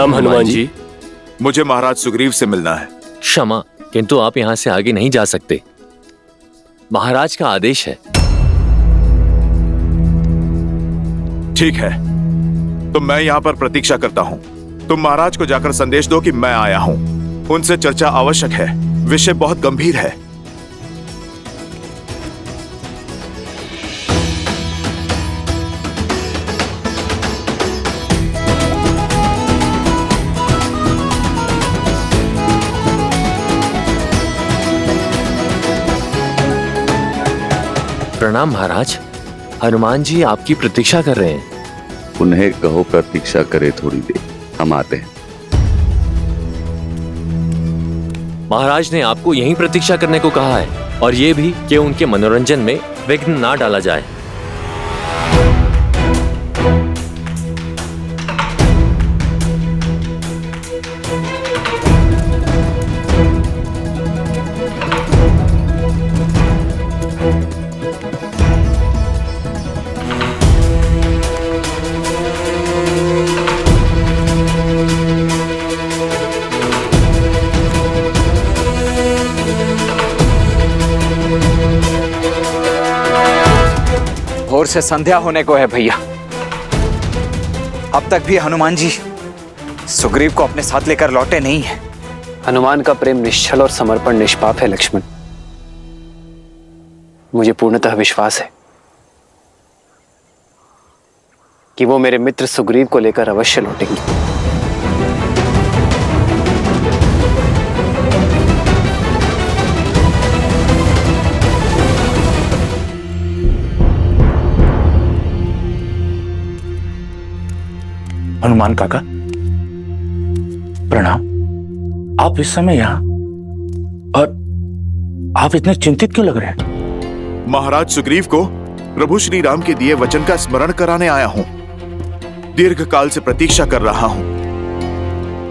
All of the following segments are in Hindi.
प्रणाम हनुमान जी। मुझे महाराज सुग्रीव से मिलना है। क्षमा, किंतु आप यहाँ से आगे नहीं जा सकते। महाराज का आदेश है। ठीक है, तो मैं यहाँ पर प्रतीक्षा करता हूँ। तुम महाराज को जाकर संदेश दो कि मैं आया हूँ। उनसे चर्चा आवश्यक है, विषय बहुत गंभीर है। प्रणाम महाराज, हनुमान जी आपकी प्रतीक्षा कर रहे हैं। उन्हें कहो प्रतीक्षा करे थोड़ी देर, हम आते हैं। महाराज ने आपको यहीं प्रतीक्षा करने को कहा है, और ये भी कि उनके मनोरंजन में विघ्न ना डाला जाए। भोर से संध्या होने को है भैया, अब तक भी हनुमान जी सुग्रीव को अपने साथ लेकर लौटे नहीं है। हनुमान का प्रेम निश्चल और समर्पण निष्पाप है लक्ष्मण। मुझे पूर्णतः विश्वास है कि वो मेरे मित्र सुग्रीव को लेकर अवश्य लौटेंगे। हनुमान काका, प्रणाम। आप इस समय यहाँ, और आप इतने चिंतित क्यों लग रहे हैं? महाराज सुग्रीव को प्रभु श्री राम के दिए वचन का स्मरण कराने आया हूँ। दीर्घ काल से प्रतीक्षा कर रहा हूँ,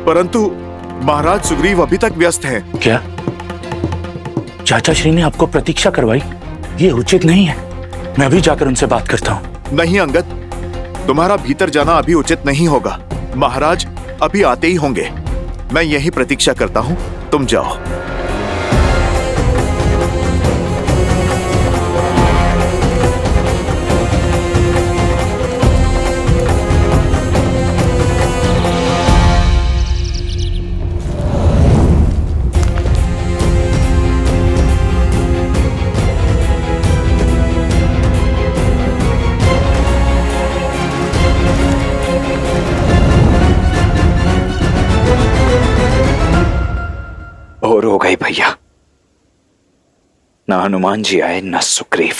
परंतु महाराज सुग्रीव अभी तक व्यस्त हैं। क्या चाचा श्री ने आपको प्रतीक्षा करवाई? ये उचित नहीं है। मैं अभी जाकर उनसे बात करता हूँ। नहीं अंगद, तुम्हारा भीतर जाना अभी उचित नहीं होगा। महाराज अभी आते ही होंगे। मैं यही प्रतीक्षा करता हूं, तुम जाओ। भोर हो गई भैया, न हनुमान जी आए न सुग्रीव।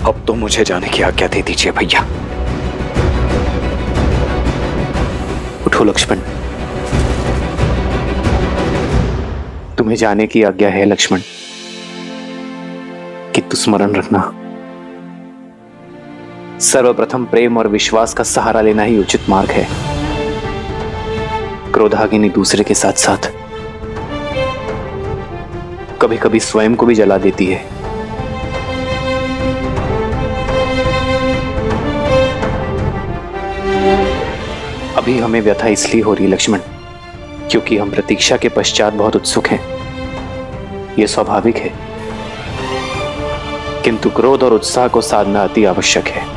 अब तो मुझे जाने की आज्ञा दे दीजिए भैया। उठो लक्ष्मण, तुम्हें जाने की आज्ञा है लक्ष्मण, किंतु स्मरण रखना, सर्वप्रथम प्रेम और विश्वास का सहारा लेना ही उचित मार्ग है। क्रोधाग्नि दूसरे के साथ साथ कभी कभी स्वयं को भी जला देती है। अभी हमें व्यथा इसलिए हो रही लक्ष्मण क्योंकि हम प्रतीक्षा के पश्चात बहुत उत्सुक हैं। यह स्वाभाविक है, किंतु क्रोध और उत्साह को साधना अति आवश्यक है।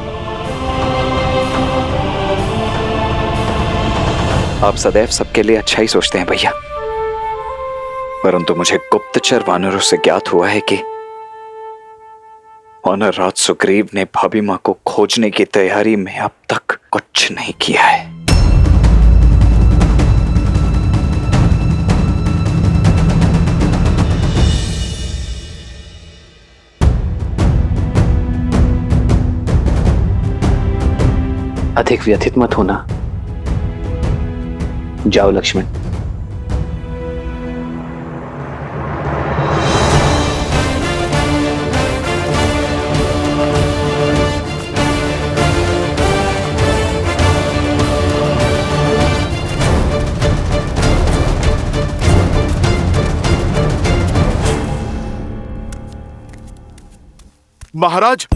आप सदैव सबके लिए अच्छा ही सोचते हैं भैया, परंतु मुझे गुप्तचर वानरों से ज्ञात हुआ है कि वानर राज सुग्रीव ने भाभी मां को खोजने की तैयारी में अब तक कुछ नहीं किया है। अधिक व्यथित मत होना। जाओ लक्ष्मण। महाराज,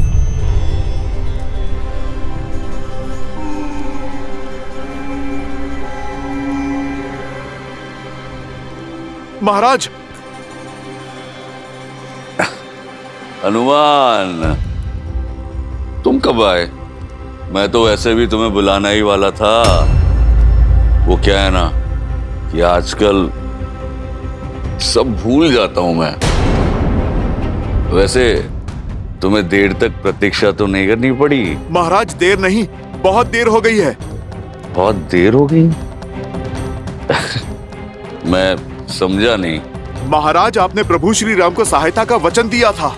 महाराज। हनुमान, तुम कब आए? मैं तो वैसे भी तुम्हें बुलाना ही वाला था। वो क्या है ना कि आजकल सब भूल जाता हूं मैं। वैसे तुम्हें देर तक प्रतीक्षा तो नहीं करनी पड़ी? महाराज देर नहीं, बहुत देर हो गई है। बहुत देर हो गई? मैं समझा नहीं। महाराज, आपने प्रभु श्री राम को सहायता का वचन दिया था।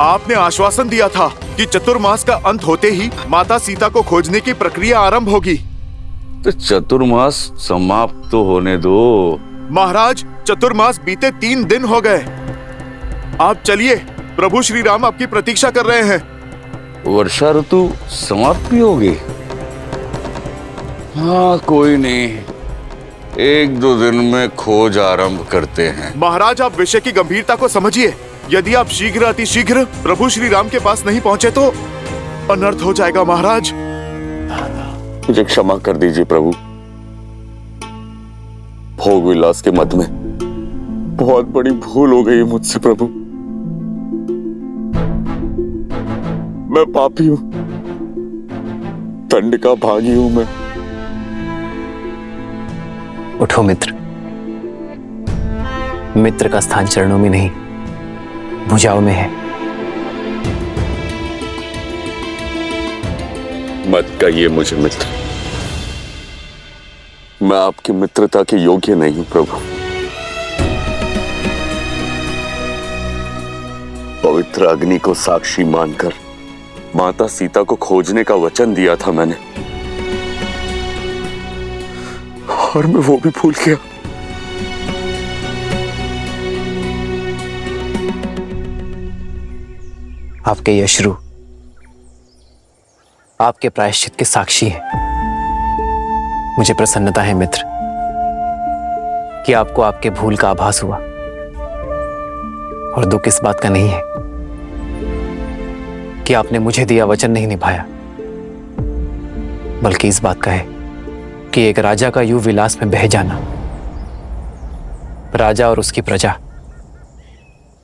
आपने आश्वासन दिया था कि चतुर्मास का अंत होते ही माता सीता को खोजने की प्रक्रिया आरंभ होगी। तो चतुर्मास समाप्त तो होने दो। महाराज, चतुर्मास बीते 3 दिन हो गए। आप चलिए, प्रभु श्री राम आपकी प्रतीक्षा कर रहे हैं। वर्षा ऋतु समाप्त भी होगी? हाँ, कोई नहीं, 1-2 दिन में खोज आरंभ करते हैं। महाराज, आप विषय की गंभीरता को समझिए। यदि आप शीघ्र अतिशीघ्र प्रभु श्री राम के पास नहीं पहुंचे तो अनर्थ हो जाएगा। महाराज, मुझे क्षमा कर दीजिए प्रभु। भोग विलास के मद में बहुत बड़ी भूल हो गई है मुझसे प्रभु। मैं पापी हूं, दंड का भागी हूं मैं। उठो मित्र। मित्र का स्थान चरणों में नहीं, भुजाओं में है। मत कहिए मुझे मित्र। मैं आपकी मित्रता के योग्य नहीं हूं प्रभु। पवित्र अग्नि को साक्षी मानकर माता सीता को खोजने का वचन दिया था मैंने, और मैं वो भी भूल गया। आपके ये अश्रु आपके प्रायश्चित के साक्षी हैं। मुझे प्रसन्नता है मित्र कि आपको आपके भूल का आभास हुआ, और दुख इस बात का नहीं है कि आपने मुझे दिया वचन नहीं निभाया, बल्कि इस बात का है कि एक राजा का यूं विलास में बह जाना राजा और उसकी प्रजा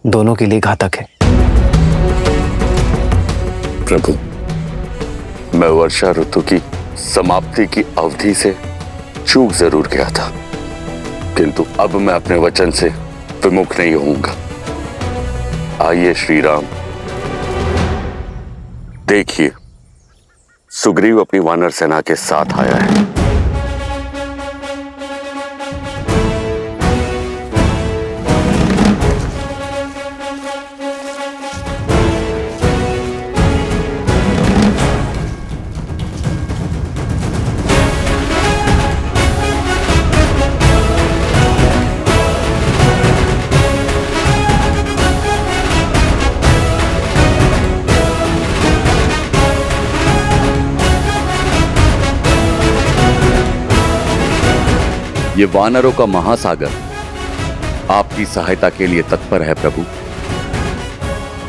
दोनों के लिए घातक है। प्रभु, मैं वर्षा ऋतु की समाप्ति की अवधि से चूक जरूर गया था, किंतु अब मैं अपने वचन से विमुख नहीं होऊंगा। आइए श्री राम, देखिए सुग्रीव अपनी वानर सेना के साथ आया है। ये वानरों का महासागर आपकी सहायता के लिए तत्पर है प्रभु।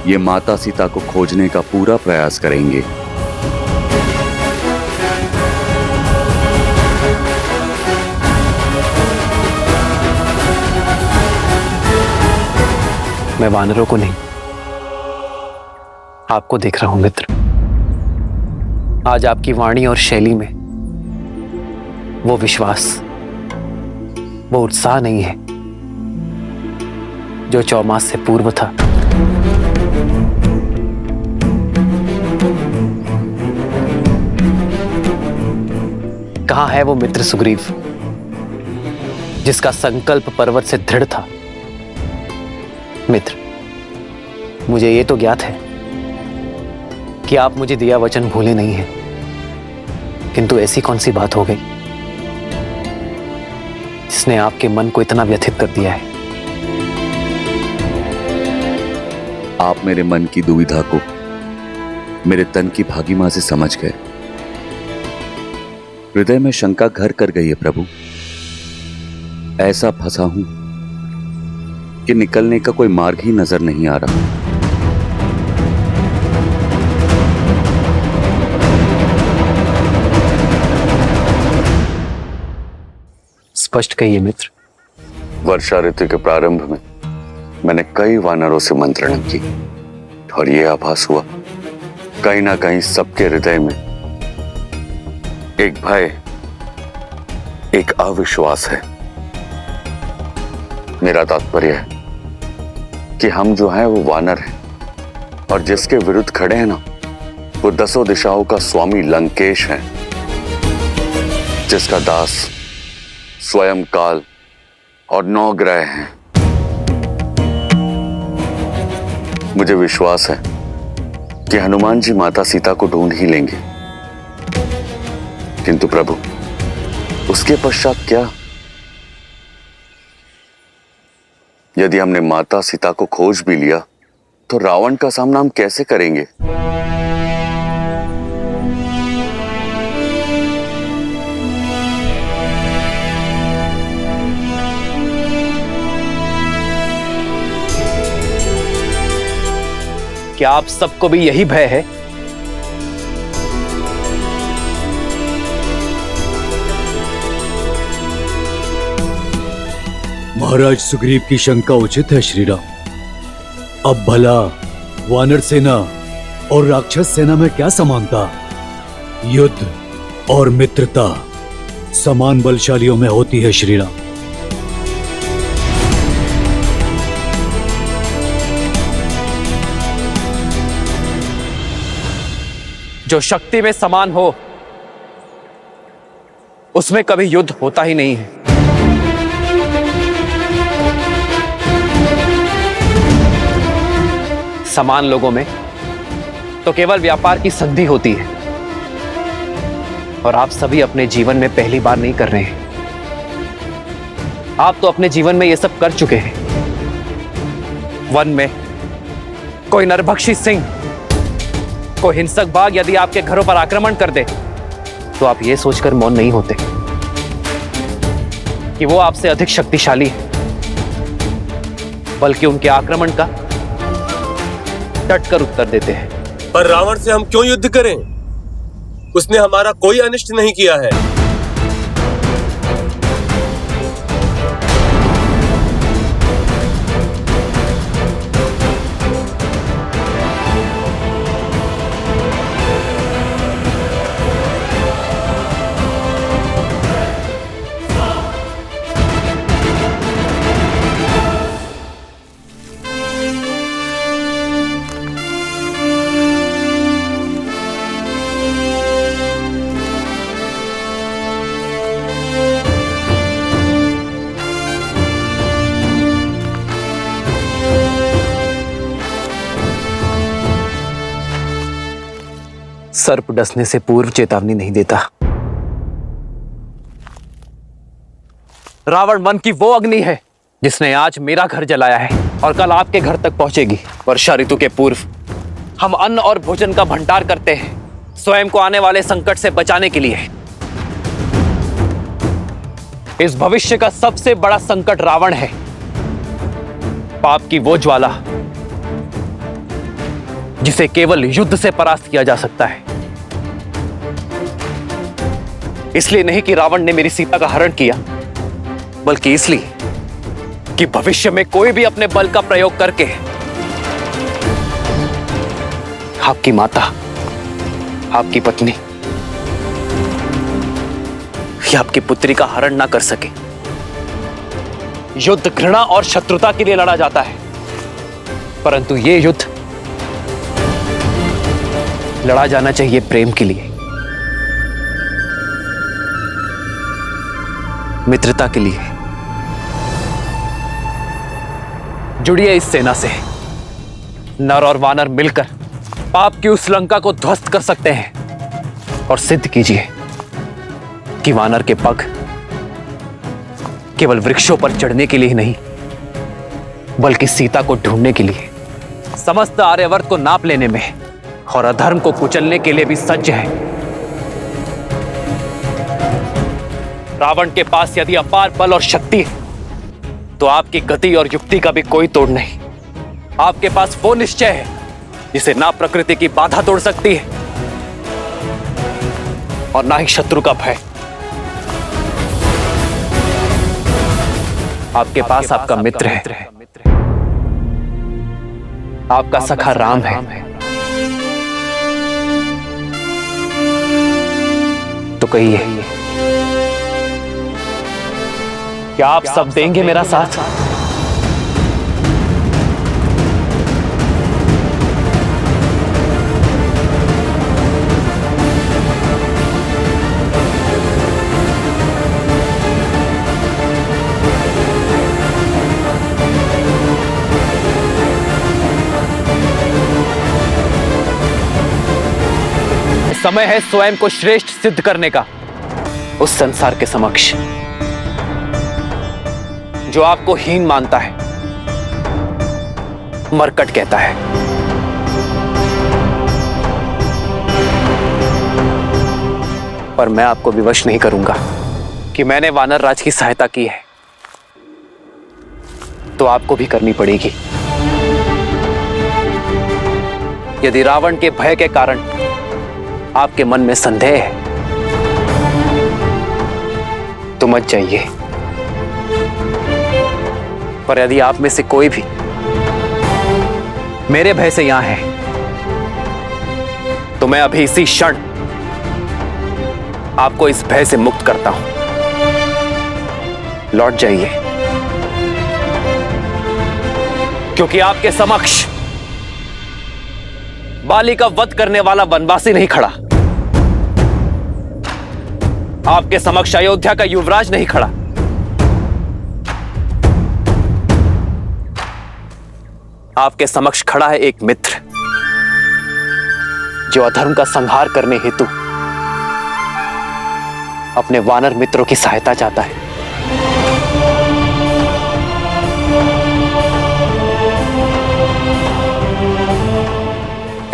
ये माता सीता को खोजने का पूरा प्रयास करेंगे। मैं वानरों को नहीं, आपको देख रहा हूं मित्र। आज आपकी वाणी और शैली में वो विश्वास, वो उत्साह नहीं है जो चौमास से पूर्व था। कहां है वो मित्र सुग्रीव जिसका संकल्प पर्वत से दृढ़ था? मित्र, मुझे ये तो ज्ञात है कि आप मुझे दिया वचन भूले नहीं हैं, किंतु ऐसी कौन सी बात हो गई जिसने आपके मन को इतना व्यथित कर दिया है? आप मेरे मन की दुविधा को मेरे तन की भागीमा से समझ गए। हृदय में शंका घर कर गई है प्रभु। ऐसा फंसा हूं कि निकलने का कोई मार्ग ही नजर नहीं आ रहा। स्पष्ट कहिए मित्र। वर्षा ऋतु के प्रारंभ में मैंने कई वानरों से मंत्रणा की और यह आभास हुआ कहीं ना कहीं सबके हृदय में एक भय, एक अविश्वास है। मेरा तात्पर्य है कि हम जो हैं वो वानर हैं और जिसके विरुद्ध खड़े हैं ना, वो 10 दिशाओं का स्वामी लंकेश है, जिसका दास स्वयं काल और 9 ग्रह हैं। मुझे विश्वास है कि हनुमान जी माता सीता को ढूंढ ही लेंगे, किंतु प्रभु उसके पश्चात क्या? यदि हमने माता सीता को खोज भी लिया तो रावण का सामना हम कैसे करेंगे? क्या आप सबको भी यही भय है? महाराज सुग्रीव की शंका उचित है श्री राम। अब भला वानर सेना और राक्षस सेना में क्या समानता? युद्ध और मित्रता समान बलशालियों में होती है श्री राम। जो शक्ति में समान हो उसमें कभी युद्ध होता ही नहीं है। समान लोगों में तो केवल व्यापार की संधि होती है, और आप सभी अपने जीवन में पहली बार नहीं कर रहे हैं। आप तो अपने जीवन में ये सब कर चुके हैं। वन में कोई नरभक्षी सिंह, कोई हिंसक बाघ यदि आपके घरों पर आक्रमण कर दे तो आप ये सोचकर मौन नहीं होते कि वो आपसे अधिक शक्तिशाली है, बल्कि उनके आक्रमण का डटकर उत्तर देते हैं। पर रावण से हम क्यों युद्ध करें? उसने हमारा कोई अनिष्ट नहीं किया है। सर्प डसने से पूर्व चेतावनी नहीं देता। रावण वन की वो अग्नि है जिसने आज मेरा घर जलाया है और कल आपके घर तक पहुंचेगी। वर्षा ऋतु के पूर्व हम अन्न और भोजन का भंडार करते हैं, स्वयं को आने वाले संकट से बचाने के लिए। इस भविष्य का सबसे बड़ा संकट रावण है, पाप की वो ज्वाला जिसे केवल युद्ध से परास्त किया जा सकता है। इसलिए नहीं कि रावण ने मेरी सीता का हरण किया, बल्कि इसलिए कि भविष्य में कोई भी अपने बल का प्रयोग करके आपकी माता, आपकी पत्नी या आपकी पुत्री का हरण ना कर सके। युद्ध घृणा और शत्रुता के लिए लड़ा जाता है, परंतु यह युद्ध लड़ा जाना चाहिए प्रेम के लिए, मित्रता के लिए। जुड़िए इस सेना से। नर और वानर मिलकर पाप की उस लंका को ध्वस्त कर सकते हैं, और सिद्ध कीजिए कि वानर के पग केवल वृक्षों पर चढ़ने के लिए नहीं, बल्कि सीता को ढूंढने के लिए, समस्त आर्यवर्त को नाप लेने में और अधर्म को कुचलने के लिए भी सज्ज है। रावण के पास यदि अपार बल और शक्ति है तो आपकी गति और युक्ति का भी कोई तोड़ नहीं। आपके पास वो निश्चय है जिसे ना प्रकृति की बाधा तोड़ सकती है और ना ही शत्रु का भय। आपके पास आपका मित्र है, आपका सखा राम है। तो कहिए, क्या आप सब देंगे मेरा साथ? समय है स्वयं को श्रेष्ठ सिद्ध करने का उस संसार के समक्ष जो आपको हीन मानता है, मरकट कहता है। पर मैं आपको विवश नहीं करूंगा कि मैंने वानर राज की सहायता की है, तो आपको भी करनी पड़ेगी। यदि रावण के भय के कारण आपके मन में संदेह है तो मत जाइए, पर यदि आप में से कोई भी मेरे भय से यहां है तो मैं अभी इसी क्षण आपको इस भय से मुक्त करता हूं। लौट जाइए, क्योंकि आपके समक्ष बाली का वध करने वाला वनवासी नहीं खड़ा, आपके समक्ष अयोध्या का युवराज नहीं खड़ा, आपके समक्ष खड़ा है एक मित्र जो अधर्म का संहार करने हेतु अपने वानर मित्रों की सहायता चाहता है।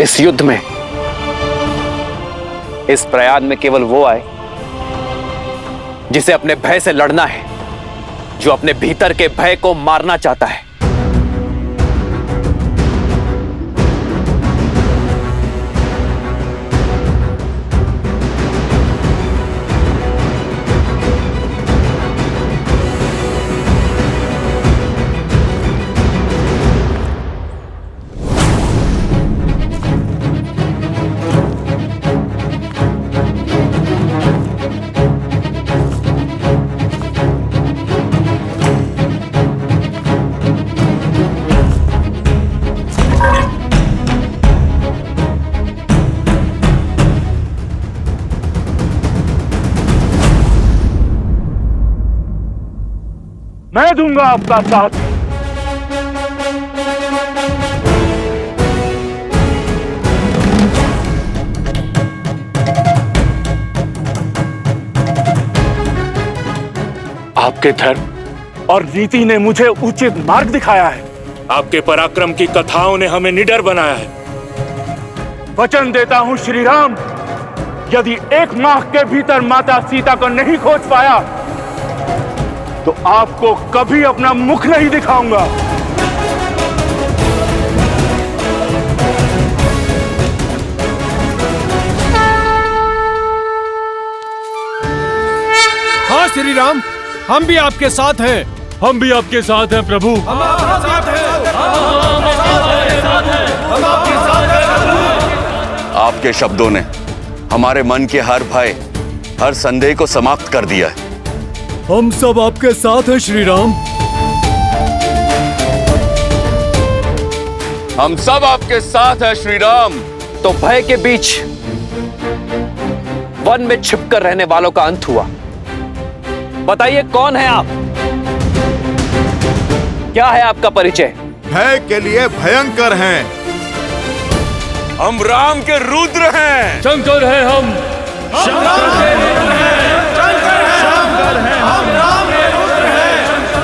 इस युद्ध में, इस प्रयाग में केवल वो आए जिसे अपने भय से लड़ना है, जो अपने भीतर के भय को मारना चाहता है। मैं दूंगा आपका साथ। आपके धर्म और नीति ने मुझे उचित मार्ग दिखाया है। आपके पराक्रम की कथाओं ने हमें निडर बनाया है। वचन देता हूं श्री राम, यदि 1 माह के भीतर माता सीता को नहीं खोज पाया तो आपको कभी अपना मुख नहीं दिखाऊंगा। हाँ श्री राम, हम भी आपके साथ हैं। हम भी आपके साथ हैं प्रभु। हम आपके साथ हैं। हम आपके साथ हैं। आपके शब्दों ने हमारे मन के हर भय, हर संदेह को समाप्त कर दिया है। हम सब आपके साथ हैं श्री राम। हम सब आपके साथ हैं श्री राम। तो भय के बीच वन में छिपकर रहने वालों का अंत हुआ। बताइए, कौन है आप? क्या है आपका परिचय? भय के लिए भयंकर हैं। हम राम के रुद्र हैं। शंकर है हम।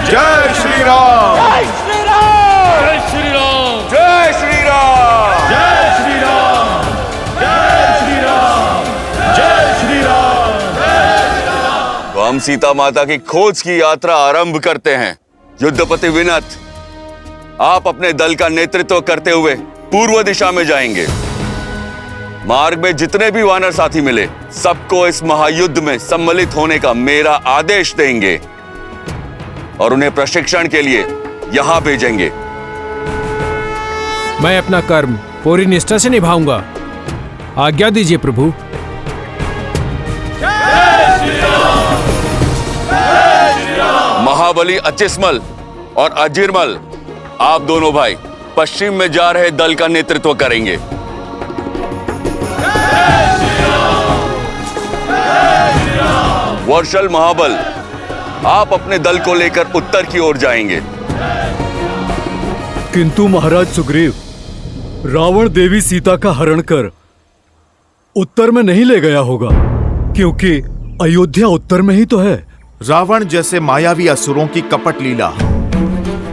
जय श्री राम। जय श्री राम। जय श्री राम। जय श्री राम। जय श्री राम। जय श्री राम। तो हम सीता माता की खोज की यात्रा आरंभ करते हैं। युद्धपति विनत, आप अपने दल का नेतृत्व करते हुए पूर्व दिशा में जाएंगे। मार्ग में जितने भी वानर साथी मिले, सबको इस महायुद्ध में सम्मिलित होने का मेरा आदेश देंगे। और उन्हें प्रशिक्षण के लिए यहां भेजेंगे। मैं अपना कर्म पूरी निष्ठा से निभाऊंगा। आज्ञा दीजिए प्रभु। महाबली अचिस्मल और अजीरमल, आप दोनों भाई पश्चिम में जा रहे दल का नेतृत्व करेंगे। वर्षल महाबल, आप अपने दल को लेकर उत्तर की ओर जाएंगे। किंतु महाराज सुग्रीव, रावण देवी सीता का हरण कर उत्तर में नहीं ले गया होगा, क्योंकि अयोध्या उत्तर में ही तो है। रावण जैसे मायावी असुरों की कपट लीला,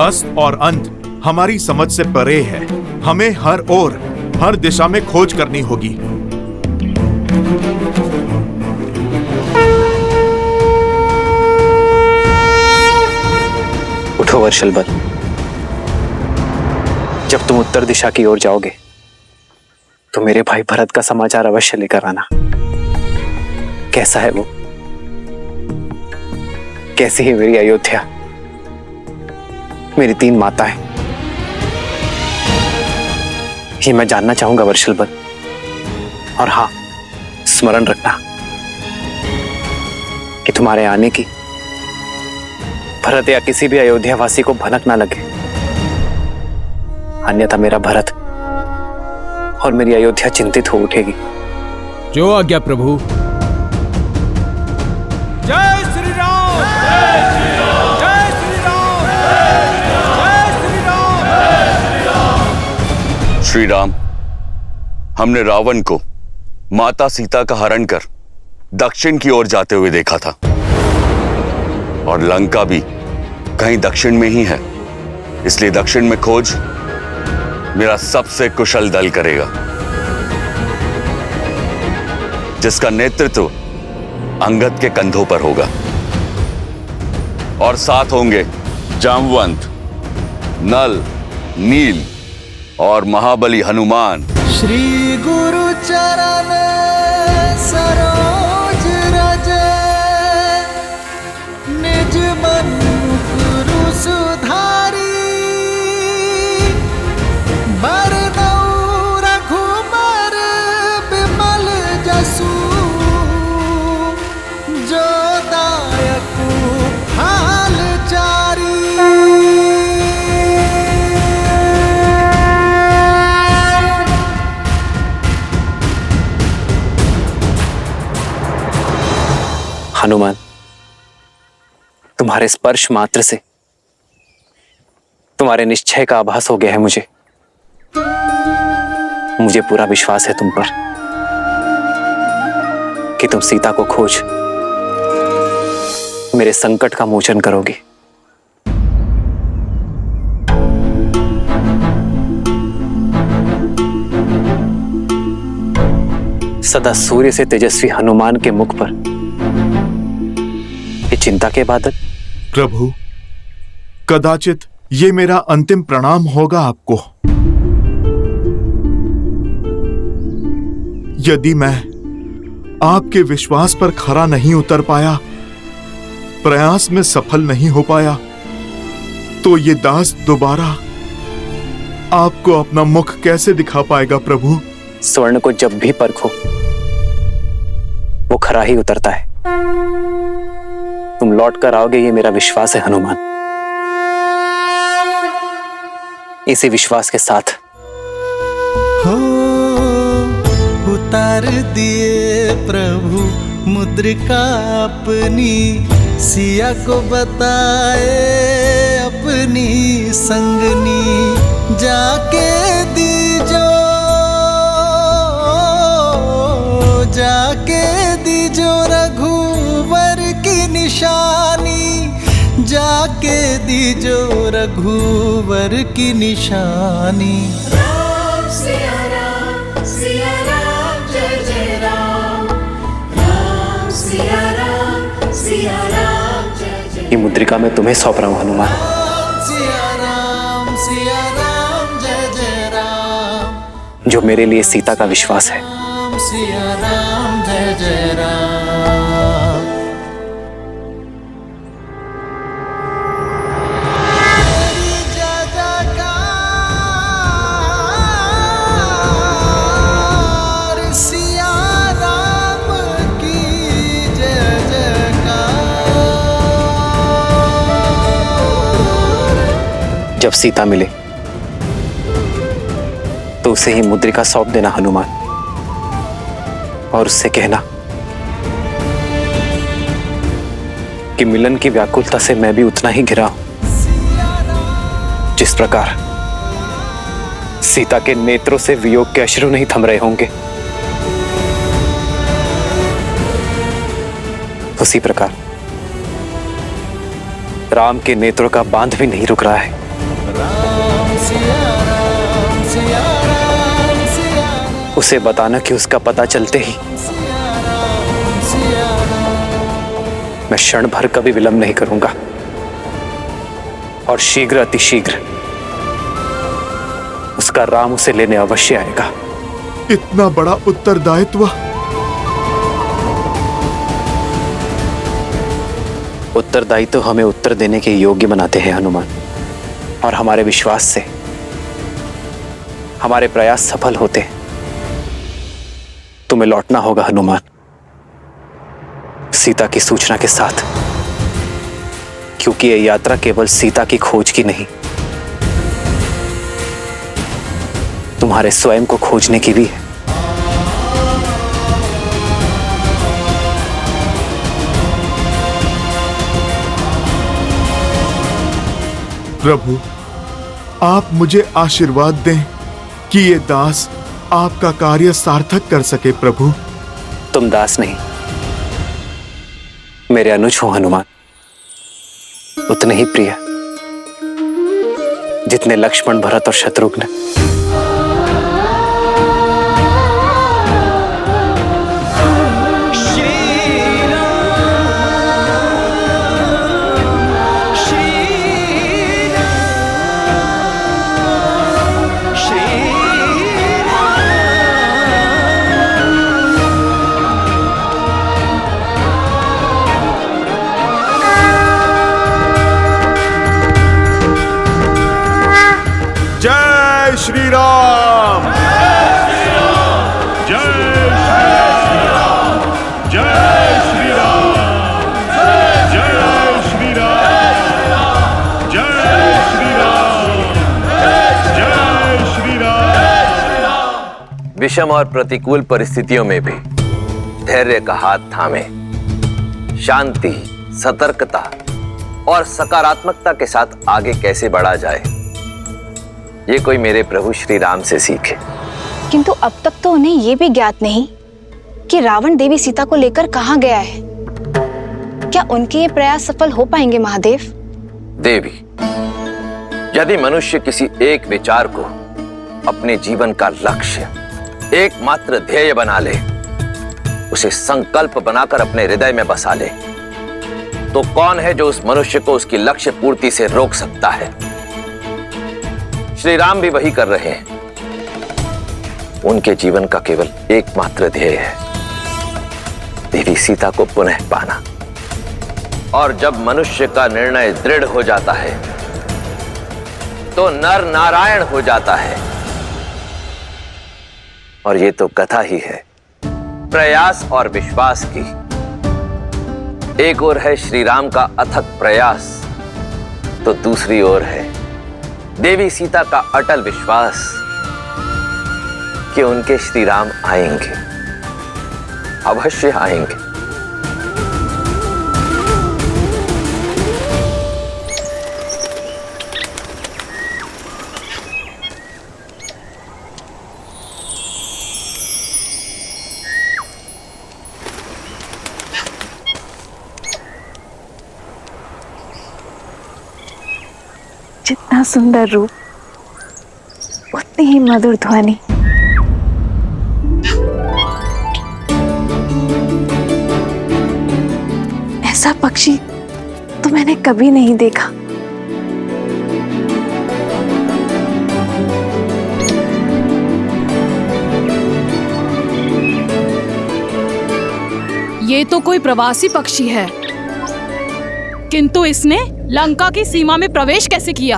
अस्त और अंत हमारी समझ से परे है। हमें हर ओर, हर दिशा में खोज करनी होगी। उठो वर्षल बल। जब तुम उत्तर दिशा की ओर जाओगे तो मेरे भाई भरत का समाचार अवश्य लेकर आना। कैसा है वो, कैसी है मेरी अयोध्या, मेरी 3 माताएं, ये मैं जानना चाहूंगा वर्षल बल। और हाँ, स्मरण रखना कि तुम्हारे आने की भरत या किसी भी अयोध्या वासी को भनक ना लगे, अन्यथा मेरा भरत और मेरी अयोध्या चिंतित हो उठेगी। जो आज्ञा प्रभु। जय श्री राम, जय श्री राम, जय श्री राम, जय श्री राम। श्री राम, हमने रावण को माता सीता का हरण कर दक्षिण की ओर जाते हुए देखा था, और लंका भी कहीं दक्षिण में ही है। इसलिए दक्षिण में खोज मेरा सबसे कुशल दल करेगा, जिसका नेतृत्व अंगद के कंधों पर होगा, और साथ होंगे जामवंत, नल, नील और महाबली हनुमान। श्री गुरु चरण सरोज रज, निज मन गुरु सुधारी, बरनउँ रघुबर बिमल जसु, जो दायकु हाल चारी। हनुमान, तुम्हारे स्पर्श मात्र से तुम्हारे निश्चय का आभास हो गया है मुझे। मुझे पूरा विश्वास है तुम पर कि तुम सीता को खोज मेरे संकट का मोचन करोगे। सदा सूर्य से तेजस्वी हनुमान के मुख पर ये चिंता के बादल। प्रभु, कदाचित ये मेरा अंतिम प्रणाम होगा आपको। यदि मैं आपके विश्वास पर खरा नहीं उतर पाया, प्रयास में सफल नहीं हो पाया, तो ये दास दोबारा आपको अपना मुख कैसे दिखा पाएगा प्रभु? स्वर्ण को जब भी परखो वो खरा ही उतरता है। तुम लौट कर आओगे, ये मेरा विश्वास है हनुमान। इसी विश्वास के साथ हो उतार दिए प्रभु मुद्रिका अपनी, सिया को बताए अपनी संगनी, जाके दीजो रघुवर की निशानी, जाके दीजो रघुवर की निशानी। राम सिया राम, सिया राम जय जय राम, राम सिया राम, सिया राम जय जय। ये मुद्रिका मैं तुम्हें सौंप रहा हूं हनुमान। सिया राम, सिया राम जय जय राम, जो मेरे लिए सीता का विश्वास है। सिया राम जय जय राम। जब सीता मिले तो उसे ही मुद्रिका सौंप देना हनुमान, और उससे कहना कि मिलन की व्याकुलता से मैं भी उतना ही घिरा हूं जिस प्रकार सीता के नेत्रों से वियोग के अश्रु नहीं थम रहे होंगे, उसी प्रकार राम के नेत्रों का बांध भी नहीं रुक रहा है। उसे बताना कि उसका पता चलते ही मैं क्षण भर कभी विलंब नहीं करूंगा और शीघ्र अतिशीघ्र उसका राम उसे लेने अवश्य आएगा। इतना बड़ा उत्तरदायित्व? उत्तरदायित्व तो हमें उत्तर देने के योग्य बनाते हैं हनुमान, और हमारे विश्वास से हमारे प्रयास सफल होते हैं। तुम्हें लौटना होगा हनुमान, सीता की सूचना के साथ, क्योंकि यह यात्रा केवल सीता की खोज की नहीं, तुम्हारे स्वयं को खोजने की भी है। प्रभु, आप मुझे आशीर्वाद दें कि ये दास आपका कार्य सार्थक कर सके। प्रभु, तुम दास नहीं, मेरे अनुज हो हनुमान, उतने ही प्रिय जितने लक्ष्मण, भरत और शत्रुघ्न। जय श्री राम। जय श्री राम। जय श्री राम। जय श्री राम। जय श्री राम। जय श्री राम। विषम और प्रतिकूल परिस्थितियों में भी धैर्य का हाथ थामे, शांति, सतर्कता और सकारात्मकता के साथ आगे कैसे बढ़ा जाए, ये कोई मेरे प्रभु श्री राम से सीखे। किंतु अब तक तो उन्हें यह भी ज्ञात नहीं कि रावण देवी सीता को लेकर कहां गया है। क्या उनके ये प्रयास सफल हो पाएंगे महादेव? देवी, यदि मनुष्य किसी एक विचार को अपने जीवन का लक्ष्य, एकमात्र ध्येय बना ले, उसे संकल्प बनाकर अपने हृदय में बसा ले, तो कौन है जो उस मनुष्य को उसकी लक्ष्य पूर्ति से रोक सकता है? श्री राम भी वही कर रहे हैं। उनके जीवन का केवल एकमात्र ध्येय है देवी सीता को पुनः पाना। और जब मनुष्य का निर्णय दृढ़ हो जाता है तो नर नारायण हो जाता है। और ये तो कथा ही है प्रयास और विश्वास की। एक ओर है श्री राम का अथक प्रयास, तो दूसरी ओर है देवी सीता का अटल विश्वास कि उनके श्री राम आएंगे, अवश्य आएंगे। जितना सुंदर रूप उतनी ही मधुर ध्वनि। ऐसा पक्षी तो मैंने कभी नहीं देखा। ये तो कोई प्रवासी पक्षी है, किंतु इसने लंका की सीमा में प्रवेश कैसे किया?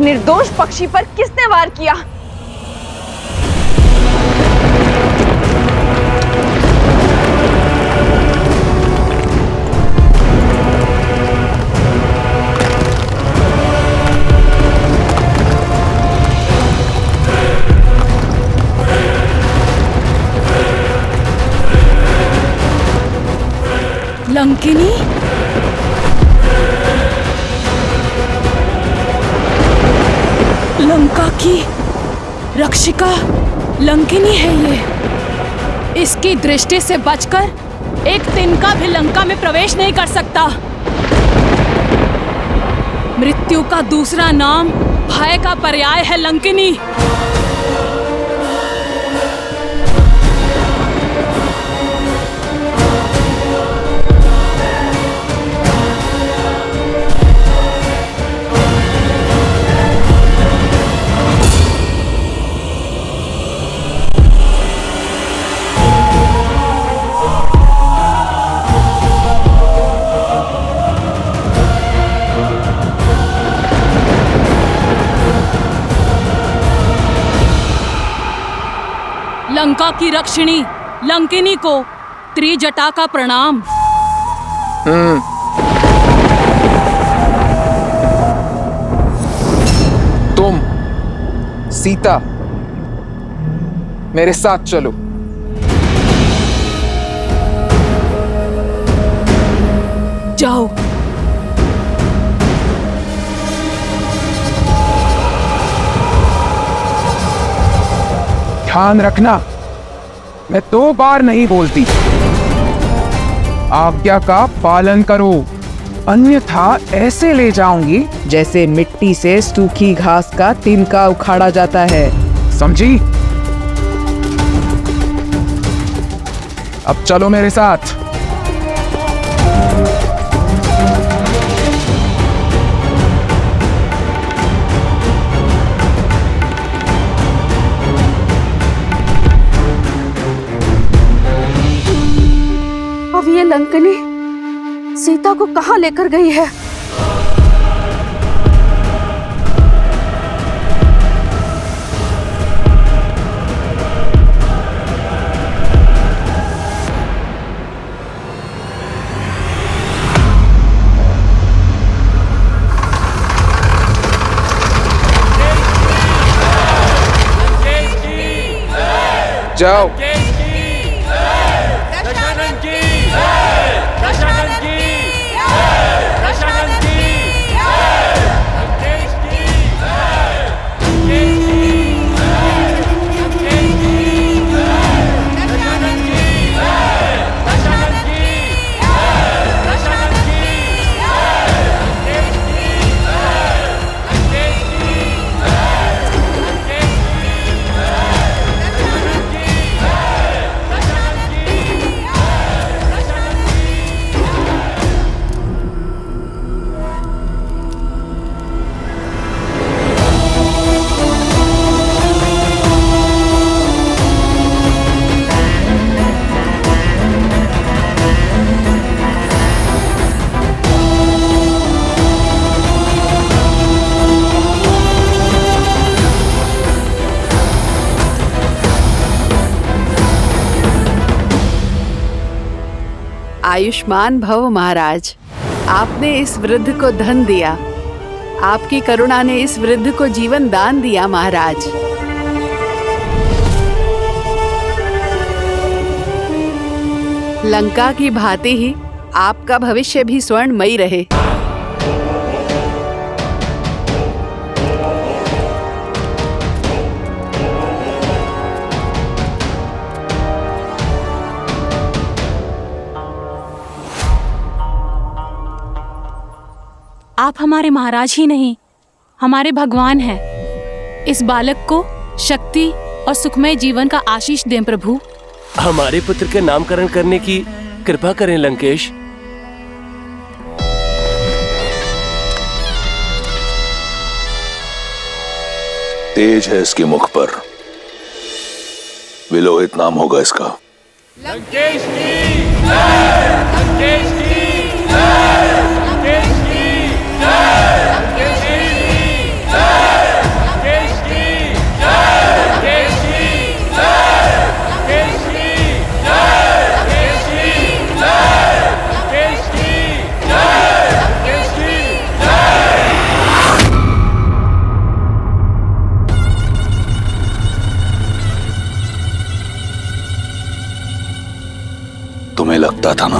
निर्दोष पक्षी पर किसने वार किया? लंकिनी? लंका की रक्षिका लंकिनी है ये। इसकी दृष्टि से बचकर एक तिनका भी लंका में प्रवेश नहीं कर सकता। मृत्यु का दूसरा नाम भय का पर्याय है लंकिनी। लंका की रक्षिणी लंकिनी को त्रिजटा का प्रणाम। तुम सीता मेरे साथ चलो। जाओ। ध्यान रखना, मैं 2 बार नहीं बोलती। आज्ञा का पालन करो, अन्यथा ऐसे ले जाऊंगी जैसे मिट्टी से सूखी घास का तिनका उखाड़ा जाता है। समझी? अब चलो मेरे साथ। अब ये लंकिनी सीता को कहाँ लेकर गई है? जाओ। आयुष्मान भव महाराज, आपने इस वृद्ध को धन दिया। आपकी करुणा ने इस वृद्ध को जीवन दान दिया महाराज। लंका की भांति ही आपका भविष्य भी स्वर्णमयी रहे। आप हमारे महाराज ही नहीं, हमारे भगवान हैं। इस बालक को शक्ति और सुखमय जीवन का आशीष दें प्रभु। हमारे पुत्र के नामकरण करने की कृपा करें लंकेश। तेज है इसके मुख पर, विलोहित नाम होगा इसका। लंकेश की जय! लंकेश की जय! लंकेश की जय! लंकेश की जय! तुम्हें लगता था ना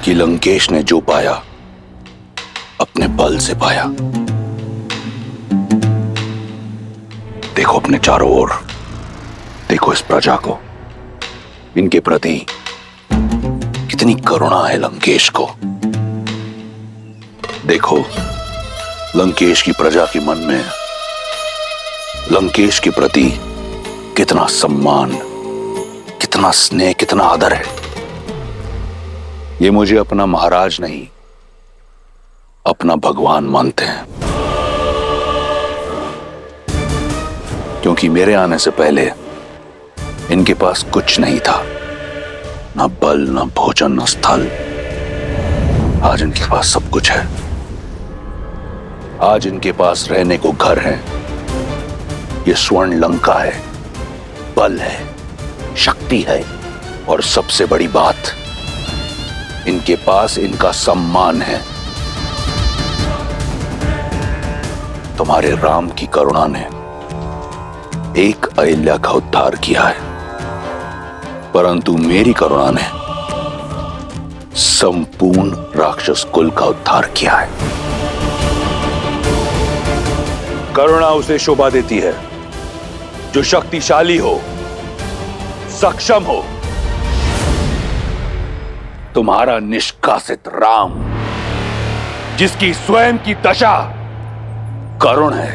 कि लंकेश ने जो पाया अपने बल से पाया। देखो अपने चारों ओर, देखो इस प्रजा को, इनके प्रति कितनी करुणा है लंकेश को। देखो लंकेश की प्रजा के मन में लंकेश के प्रति कितना सम्मान, कितना स्नेह, कितना आदर है। ये मुझे अपना महाराज नहीं, अपना भगवान मानते हैं। क्योंकि मेरे आने से पहले इनके पास कुछ नहीं था, ना बल, ना भोजन, ना स्थल। आज इनके पास सब कुछ है। आज इनके पास रहने को घर है, ये स्वर्ण लंका है, बल है, शक्ति है, और सबसे बड़ी बात, इनके पास इनका सम्मान है। तुम्हारे राम की करुणा ने एक अहिल्या का उद्धार किया है, परंतु मेरी करुणा ने संपूर्ण राक्षस कुल का उद्धार किया है। करुणा उसे शोभा देती है जो शक्तिशाली हो, सक्षम हो। तुम्हारा निष्कासित राम, जिसकी स्वयं की दशा करुण है,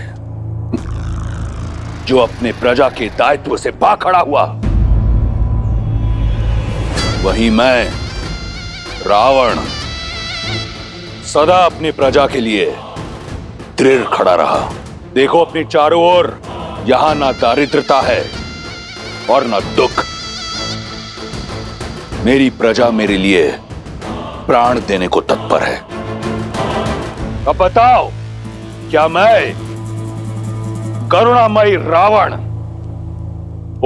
जो अपने प्रजा के दायित्व से भाखड़ा हुआ, वहीं मैं रावण सदा अपनी प्रजा के लिए दृढ़ खड़ा रहा। देखो अपने चारों ओर, यहां ना दारिद्रता है और ना दुख। मेरी प्रजा मेरे लिए प्राण देने को तत्पर है। अब बताओ, क्या मैं करुणामयी रावण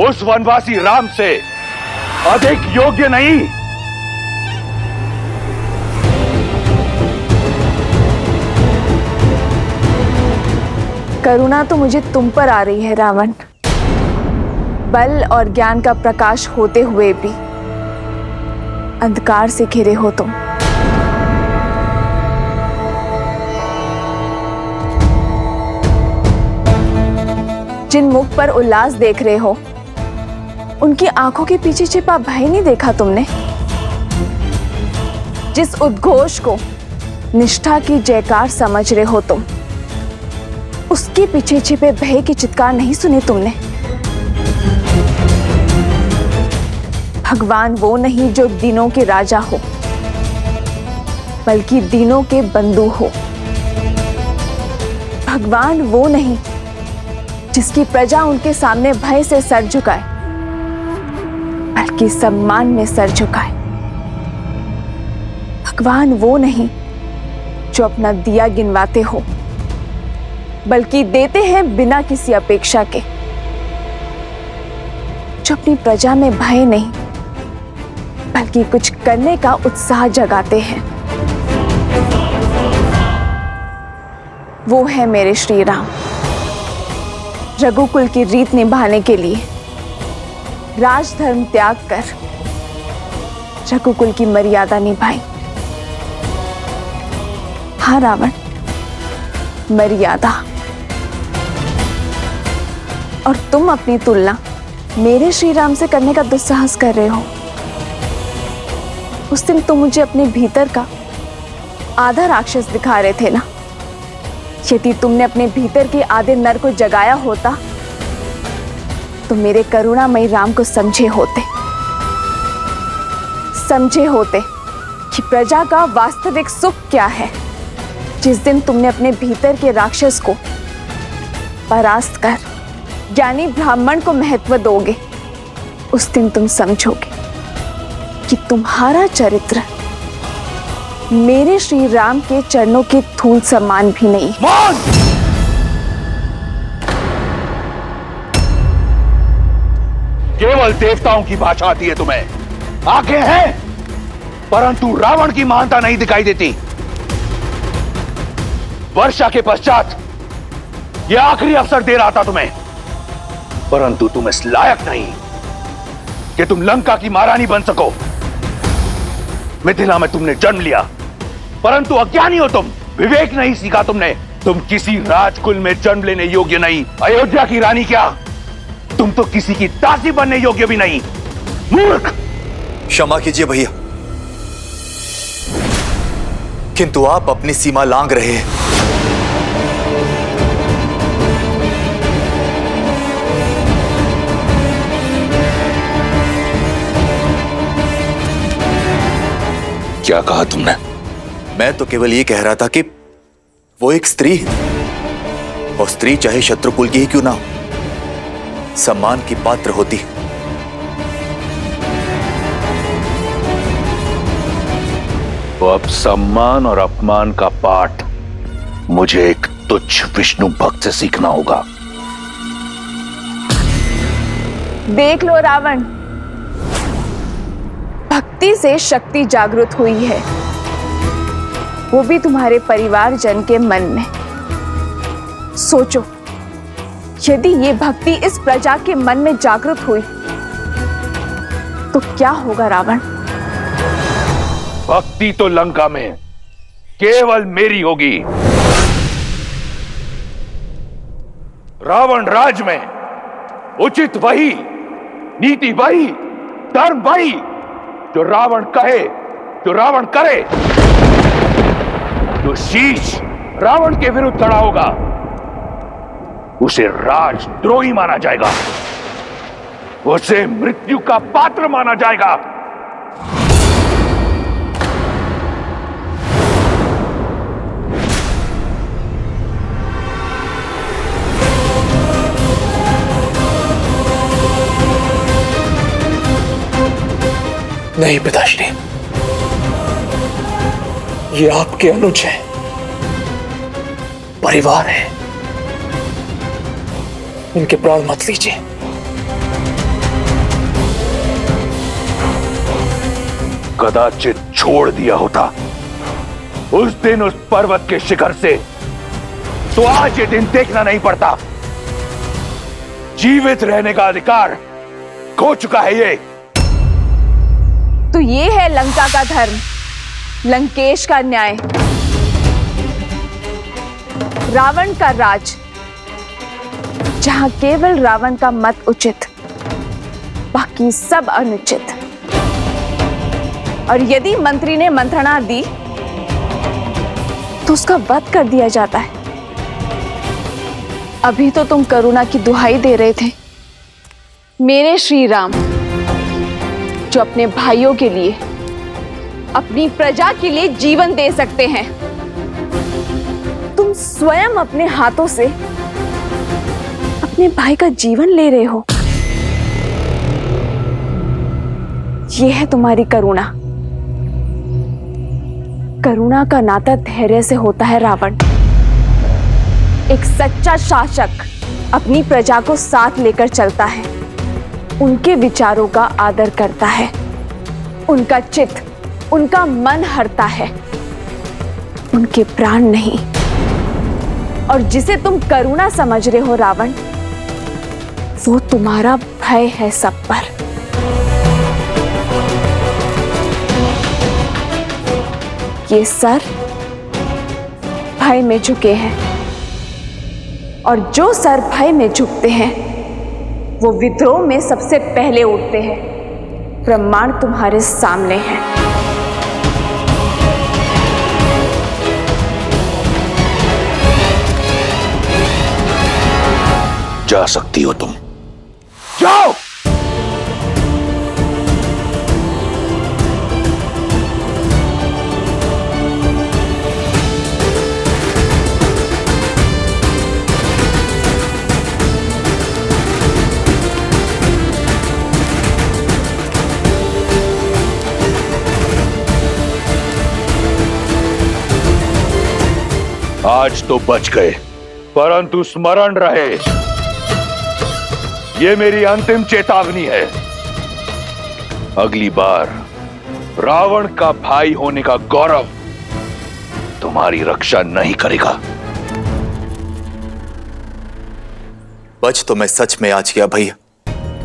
उस वनवासी राम से अधिक योग्य नहीं? करुणा तो मुझे तुम पर आ रही है रावण। बल और ज्ञान का प्रकाश होते हुए भी अंधकार से घिरे हो तुम। जिन मुख पर उल्लास देख रहे हो, उनकी आंखों के पीछे छिपा भय नहीं देखा तुमने? जिस उद्घोष को निष्ठा की जयकार समझ रहे हो तुम, उसके पीछे छिपे भय की चित्कार नहीं सुने तुमने? भगवान वो नहीं जो दीनों के राजा हो, बल्कि दीनों के बंधु हो। भगवान वो नहीं जिसकी प्रजा उनके सामने भय से सर झुकाए, बल्कि सम्मान में सर झुकाए। भगवान वो नहीं जो अपना दिया गिनवाते हो, बल्कि देते हैं बिना किसी अपेक्षा के। जो अपनी प्रजा में भय नहीं, बल्कि कुछ करने का उत्साह जगाते हैं, वो है मेरे श्री राम। रघुकुल की रीत निभाने के लिए राजधर्म त्याग कर रघुकुल की मर्यादा निभाई। हाँ रावण, मर्यादा। और तुम अपनी तुलना मेरे श्री राम से करने का दुस्साहस कर रहे हो। उस दिन तुम मुझे अपने भीतर का आधा राक्षस दिखा रहे थे ना। यदि तुमने अपने भीतर के आधे नर को जगाया होता तो मेरे करुणामयी राम को समझे होते कि प्रजा का वास्तविक सुख क्या है। जिस दिन तुमने अपने भीतर के राक्षस को परास्त कर ज्ञानी ब्राह्मण को महत्व दोगे, उस दिन तुम समझोगे कि तुम्हारा चरित्र मेरे श्री राम के चरणों के धूल समान भी नहीं। केवल देवताओं की भाषा आती है तुम्हें। आंखें हैं, परंतु रावण की महानता नहीं दिखाई देती। वर्षा के पश्चात यह आखिरी अवसर दे रहा था तुम्हें, परंतु तुम इस लायक नहीं कि तुम लंका की महारानी बन सको। मिथिला में तुमने जन्म लिया, परंतु अज्ञानी हो तुम, विवेक नहीं सीखा तुमने। तुम किसी राजकुल में जन्म लेने योग्य नहीं। अयोध्या की रानी क्या, तुम तो किसी की दासी बनने योग्य भी नहीं। मूर्ख! क्षमा कीजिए भैया, किंतु आप अपनी सीमा लांघ रहे हैं। क्या कहा तुमने? मैं तो केवल ये कह रहा था कि वो एक स्त्री है, और स्त्री चाहे शत्रु कुल की ही क्यों ना हो, सम्मान की पात्र होती है। तो अब सम्मान और अपमान का पाठ मुझे एक तुच्छ विष्णु भक्त से सीखना होगा। देख लो रावण, भक्ति से शक्ति जागृत हुई है, वो भी तुम्हारे परिवारजन के मन में। सोचो, यदि ये भक्ति इस प्रजा के मन में जागृत हुई तो क्या होगा रावण? भक्ति तो लंका में केवल मेरी होगी। रावण राज में उचित वही, नीति वही, धर्म वही, जो रावण कहे, जो रावण करे। जो शीश रावण के विरुद्ध खड़ा होगा उसे राजद्रोही माना जाएगा, उसे मृत्यु का पात्र माना जाएगा। नहीं पिताश्री, ये आपके अनुज है, परिवार है, इनके प्राण मत लीजिए। कदाचित छोड़ दिया होता उस दिन उस पर्वत के शिखर से, तो आज ये दिन देखना नहीं पड़ता। जीवित रहने का अधिकार खो चुका है ये। तो ये है लंका का धर्म, लंकेश का न्याय, रावण का राज, जहां केवल रावण का मत उचित, बाकी सब अनुचित। और यदि मंत्री ने मंत्रणा दी तो उसका वध कर दिया जाता है। अभी तो तुम करुणा की दुहाई दे रहे थे, मेरे श्री राम, जो अपने भाइयों के लिए, अपनी प्रजा के लिए जीवन दे सकते हैं। तुम स्वयं अपने हाथों से अपने भाई का जीवन ले रहे हो। यह है तुम्हारी करुणा। करुणा का नाता धैर्य से होता है रावण। एक सच्चा शासक अपनी प्रजा को साथ लेकर चलता है, उनके विचारों का आदर करता है, उनका चित्त, उनका मन हरता है, उनके प्राण नहीं। और जिसे तुम करुणा समझ रहे हो रावण, वो तुम्हारा भय है सब पर। ये सर भय में झुके हैं, और जो सर भय में झुकते हैं वो विद्रोह में सबसे पहले उठते हैं। प्रमाण तुम्हारे सामने है। जा सकती हो तुम, जाओ। आज तो बच गए, परंतु स्मरण रहे, ये मेरी अंतिम चेतावनी है। अगली बार रावण का भाई होने का गौरव तुम्हारी रक्षा नहीं करेगा। बच तो मैं सच में आज गया भैया,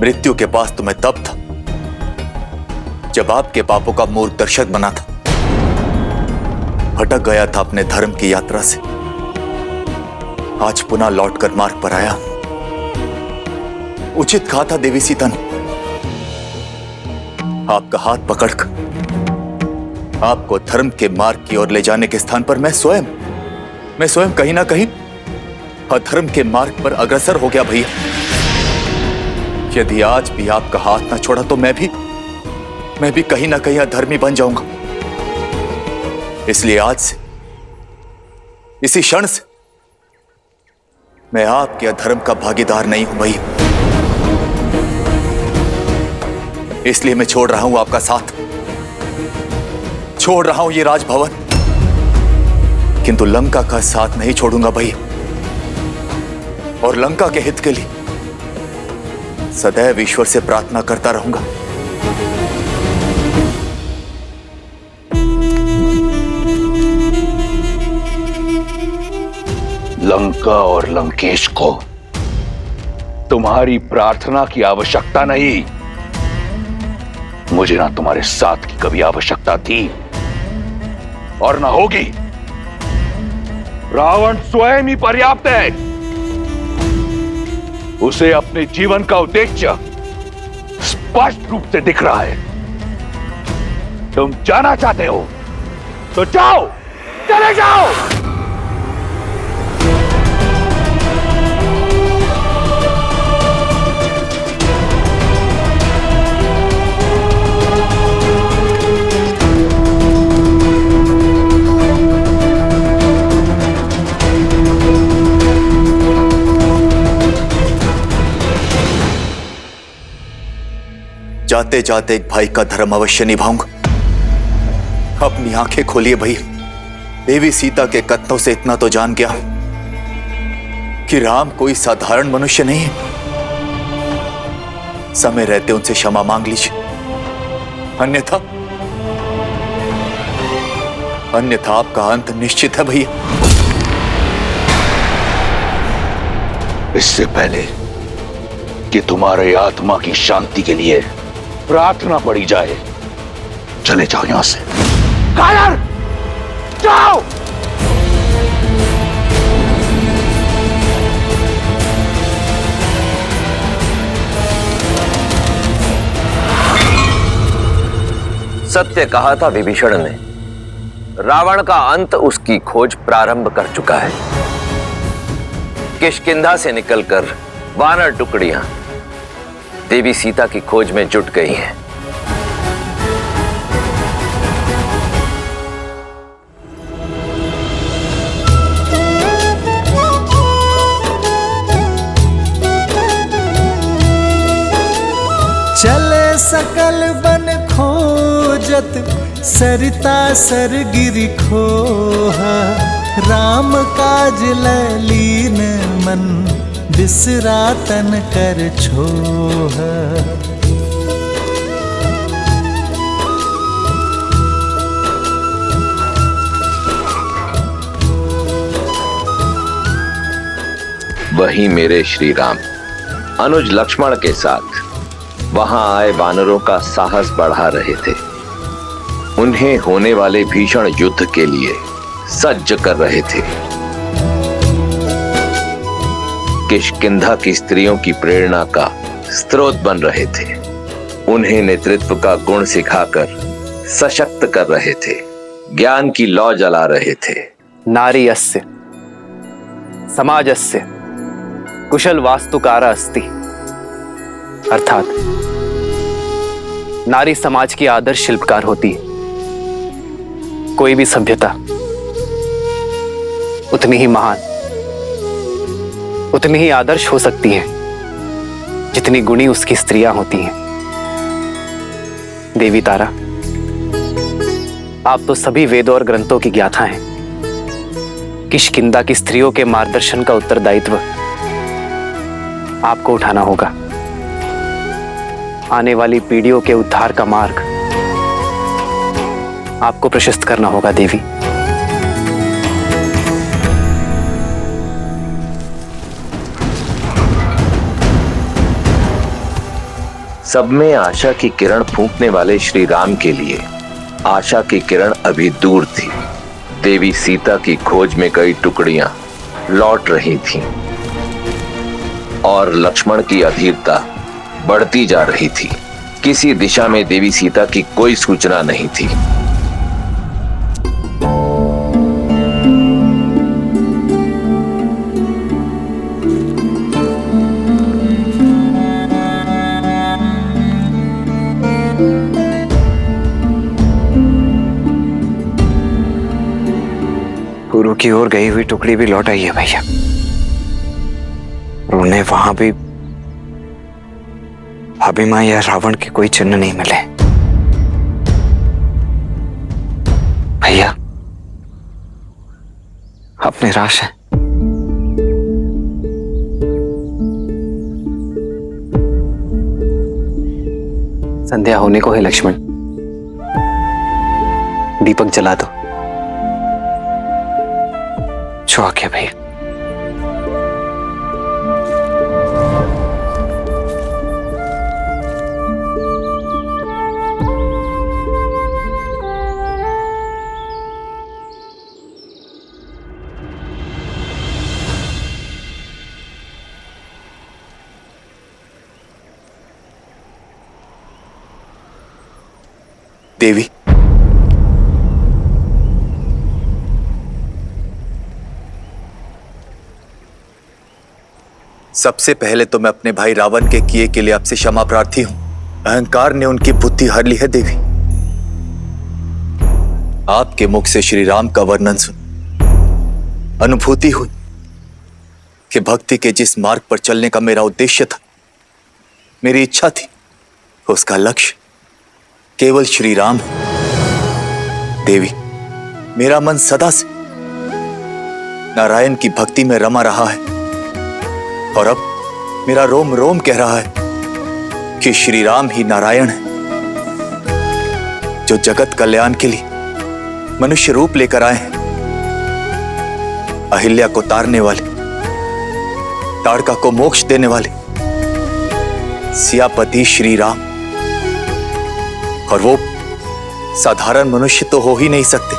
मृत्यु के पास तो मैं तब था जब आपके पापों का मूर्ख दर्शक बना था, भटक गया था अपने धर्म की यात्रा से, आज पुनः लौटकर मार्ग पर आया। उचित कहा था देवी सीता ने, आपका हाथ पकड़कर आपको धर्म के मार्ग की ओर ले जाने के स्थान पर मैं स्वयं कहीं ना कहीं अधर्म के मार्ग पर अग्रसर हो गया भैया। यदि आज भी आपका हाथ ना छोड़ा तो मैं भी कहीं ना कहीं अधर्मी बन जाऊंगा। इसलिए आज से, इसी क्षण से मैं आपके अधर्म का भागीदार नहीं हूं भैया। इसलिए मैं छोड़ रहा हूं आपका साथ, छोड़ रहा हूं ये राजभवन, किंतु लंका का साथ नहीं छोड़ूंगा भैया। और लंका के हित के लिए सदैव ईश्वर से प्रार्थना करता रहूंगा। लंका और लंकेश को तुम्हारी प्रार्थना की आवश्यकता नहीं। मुझे ना तुम्हारे साथ की कभी आवश्यकता थी और ना होगी। रावण स्वयं ही पर्याप्त है। उसे अपने जीवन का उद्देश्य स्पष्ट रूप से दिख रहा है। तुम जाना चाहते हो तो जाओ, चले जाओ। जाते जाते एक भाई का धर्म अवश्य निभाऊंगा। अपनी आंखें खोलिए भैया, देवी सीता के कथनों से इतना तो जान गया कि राम कोई साधारण मनुष्य नहीं है। समय रहते उनसे क्षमा मांग लीजिए, अन्यथा आपका अंत निश्चित है भैया। इससे पहले कि तुम्हारे आत्मा की शांति के लिए प्रार्थना पड़ी जाए, चले जाओ यहां से। कायर, जाओ। सत्य कहा था विभीषण ने, रावण का अंत उसकी खोज प्रारंभ कर चुका है। किष्किंधा से निकलकर वानर टुकड़ियां देवी सीता की खोज में जुट गई हैं। चले सकल बन खोजत, सरिता सरगिरि खोहा। राम काज ललीन मन, बिसरा तन कर छोह। वहीं मेरे श्री राम अनुज लक्ष्मण के साथ वहां आए वानरों का साहस बढ़ा रहे थे। उन्हें होने वाले भीषण युद्ध के लिए सज्ज कर रहे थे। किष्किंधा की स्त्रियों की प्रेरणा का स्रोत बन रहे थे। उन्हें नेतृत्व का गुण सिखाकर सशक्त कर रहे थे, ज्ञान की लौ जला रहे थे। नारी अस्य समाजस्य कुशल वास्तुकार अस्ति, अर्थात नारी समाज की आदर्श शिल्पकार होती है। कोई भी सभ्यता उतनी ही महान, उतनी ही आदर्श हो सकती है जितनी गुणी उसकी स्त्रियां होती हैं। देवी तारा, आप तो सभी वेदों और ग्रंथों की ज्ञाता हैं। किष्किंधा की स्त्रियों के मार्गदर्शन का उत्तरदायित्व आपको उठाना होगा। आने वाली पीढ़ियों के उद्धार का मार्ग आपको प्रशस्त करना होगा देवी। सब में आशा की किरण फूंकने वाले श्री राम के लिए आशा की किरण अभी दूर थी। देवी सीता की खोज में कई टुकड़ियां लौट रही थीं और लक्ष्मण की अधीरता बढ़ती जा रही थी। किसी दिशा में देवी सीता की कोई सूचना नहीं थी। पूर्व की ओर गई हुई टुकड़ी भी लौट आई है भैया। उन्हें वहां भी भाभी मां या रावण के कोई चिन्ह नहीं मिले। भैया आप निराश हैं? संध्या होने को है लक्ष्मण, दीपक जला दो। जो आज्ञा भैया। देवी, सबसे पहले तो मैं अपने भाई रावण के किए के लिए आपसे क्षमा प्रार्थी हूं। अहंकार ने उनकी बुद्धि हर ली है देवी। आपके मुख से श्री राम का वर्णन सुन अनुभूति हुई कि भक्ति के जिस मार्ग पर चलने का मेरा उद्देश्य था, मेरी इच्छा थी, उसका लक्ष्य केवल श्री राम है। देवी, मेरा मन सदा से नारायण की भक्ति में रमा रहा है और अब मेरा रोम रोम कह रहा है कि श्री राम ही नारायण है, जो जगत कल्याण के लिए मनुष्य रूप लेकर आए हैं। अहिल्या को तारने वाले, ताड़का को मोक्ष देने वाले सियापति श्री राम, और वो साधारण मनुष्य तो हो ही नहीं सकते।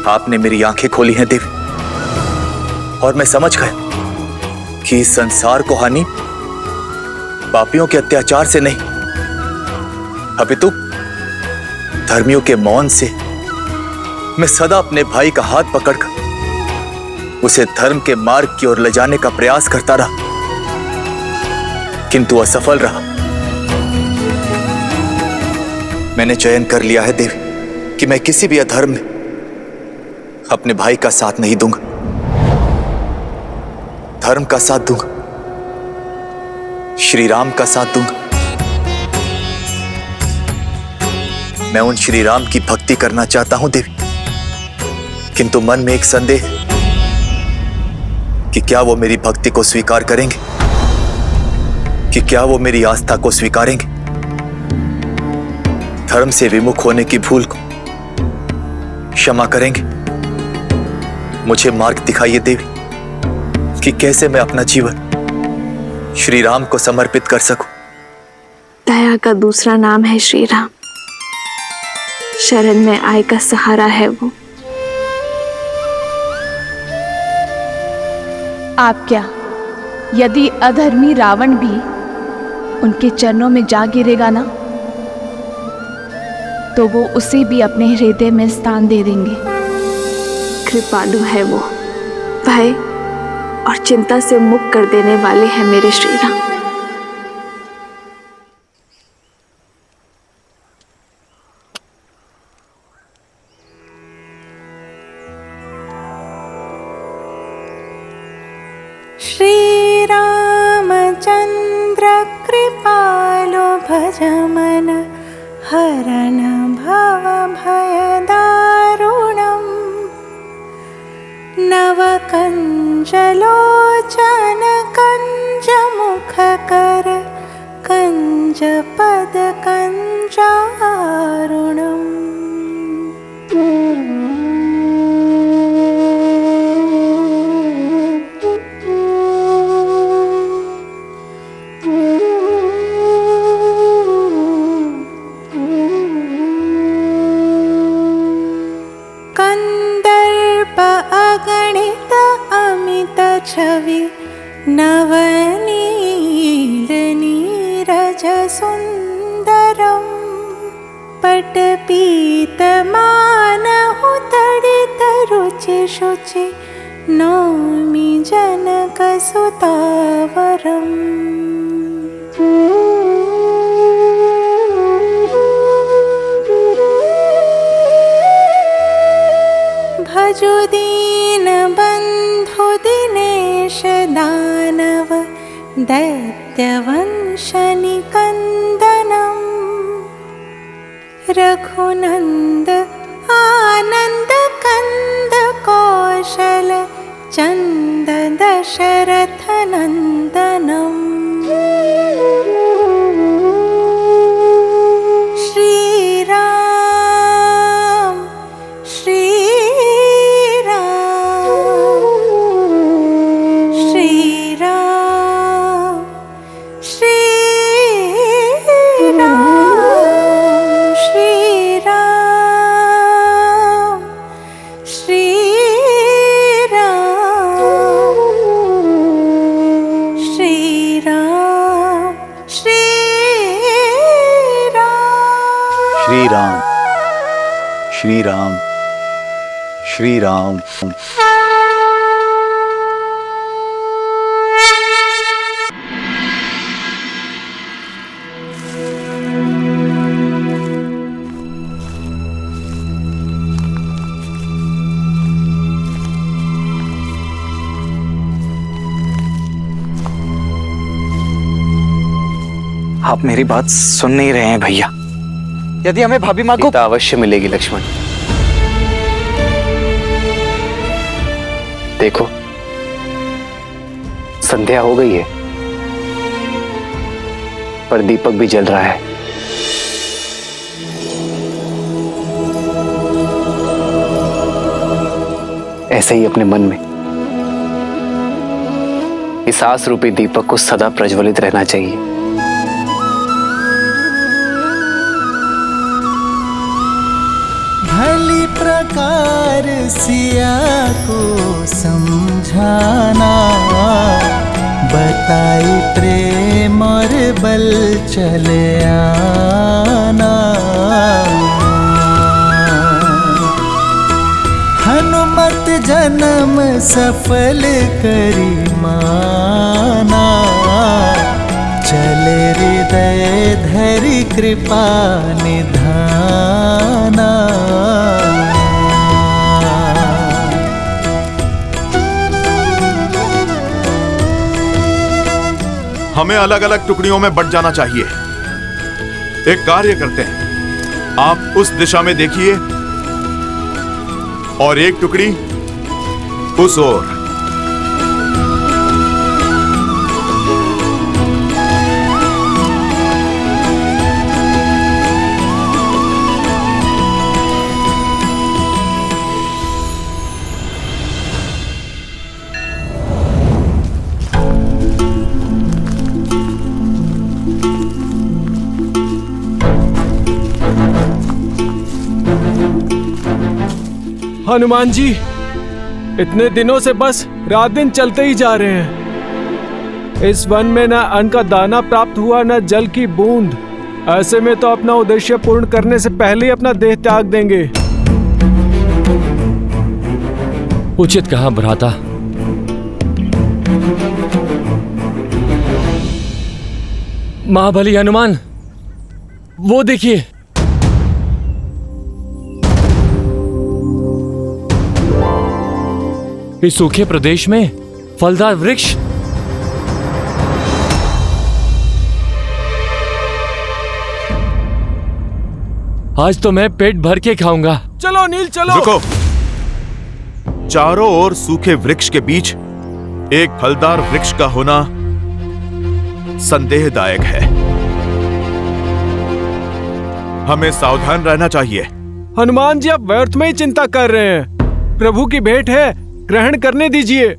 आपने मेरी आंखें खोली हैं देवी, और मैं समझ गया कि इस संसार को हानि पापियों के अत्याचार से नहीं, अपितु धर्मियों के मौन से। मैं सदा अपने भाई का हाथ पकड़कर उसे धर्म के मार्ग की ओर ले जाने का प्रयास करता रहा, किंतु असफल रहा। मैंने चयन कर लिया है देवी कि मैं किसी भी अधर्म में अपने भाई का साथ नहीं दूंगा, धर्म का साथ दूंगा, श्री राम का साथ दूंगा। मैं उन श्री राम की भक्ति करना चाहता हूं देवी, किंतु मन में एक संदेह है कि क्या वो मेरी भक्ति को स्वीकार करेंगे, कि क्या वो मेरी आस्था को स्वीकारेंगे। धर्म से विमुख होने की भूल को क्षमा करेंगे। मुझे मार्ग दिखाइए देवी कि कैसे मैं अपना जीवन श्री राम को समर्पित कर सकूं। दया का दूसरा नाम है श्री राम, शरण में आए का सहारा है वो। आप क्या, यदि अधर्मी रावण भी उनके चरणों में जा गिरेगा ना, तो वो उसे भी अपने हृदय में स्थान दे देंगे। कृपालु है वो, भय और चिंता से मुक्त कर देने वाले हैं मेरे श्री राम। श्री रामचंद्र कृपालो भजमन हरण भव भयदारुणम् नवकंजलोचन कंजमुखकर कंजपद कंजारुणम्। अगणित अमित छवि नवनील नीरज सुंदरम पटपीतमानहु तडित रुचि शुचि नौमि जनकसुतावरम्। भजो दीनबन्धु दिनेश दानव दैत्यवंशनिकन्दनम् रघुनन्द आनन्द कन्द कौशल चन्द दशरथ नन्दनम्। श्रीराम श्रीराम श्रीराम श्रीराम श्रीराम श्रीराम श्रीराम श्रीराम श्रीराम श्रीराम। आप मेरी बात सुन नहीं रहे हैं भैया। यदि हमें भाभी माँ को सीता अवश्य मिलेगी लक्ष्मण। देखो संध्या हो गई है पर दीपक भी जल रहा है। ऐसे ही अपने मन में इस आस रूपी दीपक को सदा प्रज्वलित रहना चाहिए। भली प्रकार सिया को समझाना, बताई प्रेम और बल चले आना। हनुमत जन्म सफल करी माना, चले हृदय धरि कृपा निधाना। हमें अलग अलग टुकड़ियों में बंट जाना चाहिए। एक कार्य करते हैं, आप उस दिशा में देखिए और एक टुकड़ी उस ओर। हनुमान जी, इतने दिनों से बस रात दिन चलते ही जा रहे हैं। इस वन में न अन्न का दाना प्राप्त हुआ, न जल की बूंद। ऐसे में तो अपना उद्देश्य पूर्ण करने से पहले ही अपना देह त्याग देंगे। उचित कहा भ्राता। महाबली हनुमान, वो देखिए। इस सूखे प्रदेश में फलदार वृक्ष। आज तो मैं पेट भर के खाऊंगा। चलो नील चलो। रुको। चारों ओर सूखे वृक्ष के बीच एक फलदार वृक्ष का होना संदेहदायक है। हमें सावधान रहना चाहिए। हनुमान जी, आप व्यर्थ में ही चिंता कर रहे हैं। प्रभु की भेंट है, ग्रहण करने दीजिए।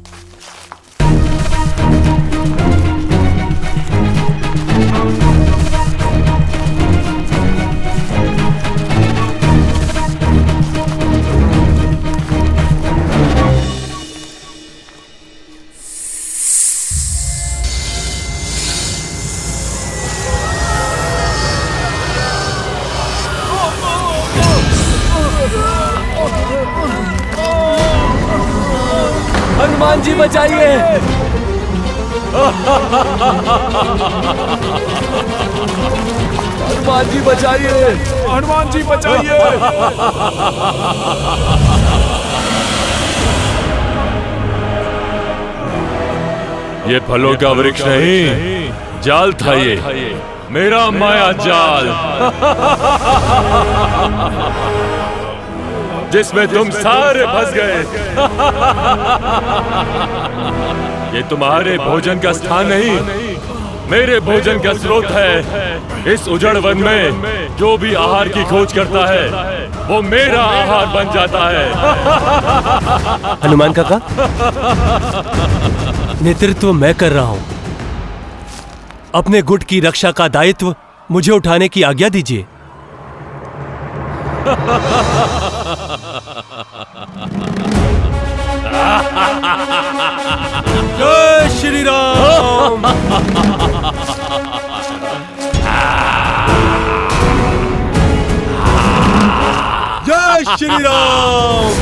हनुमान जी बचाइए। हनुमान जी बचाइए। हनुमान जी बचाइए। ये फलों का वृक्ष नहीं, जाल था ये, मेरा माया जाल, जिसमें तुम सारे फंस गए। ये तुम्हारे भोजन का स्थान नहीं, मेरे भोजन का स्रोत है। इस उजड़ वन में जो भी आहार की खोज करता है वो मेरा आहार बन जाता है। हनुमान काका, नेतृत्व मैं कर रहा हूं। अपने गुट की रक्षा का दायित्व मुझे उठाने की आज्ञा दीजिए। जय श्री राम। जय श्री राम।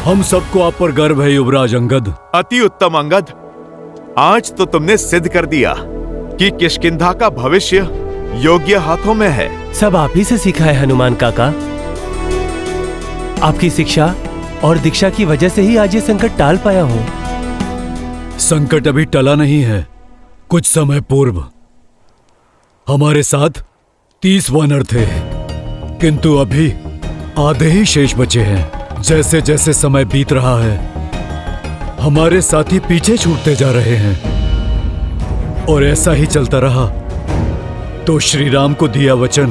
हम सबको आप पर गर्व है युवराज अंगद। अति उत्तम अंगद, आज तो तुमने सिद्ध कर दिया कि किष्किंधा का भविष्य योग्य हाथों में है। सब आप ही से सीखा है हनुमान काका। आपकी शिक्षा और दीक्षा की वजह से ही आज ये संकट टाल पाया हूं। संकट अभी टला नहीं है। कुछ समय पूर्व हमारे साथ 30 वानर थे, किंतु अभी आधे ही शेष बचे हैं। जैसे जैसे समय बीत रहा है हमारे साथी पीछे छूटते जा रहे हैं, और ऐसा ही चलता रहा तो श्री राम को दिया वचन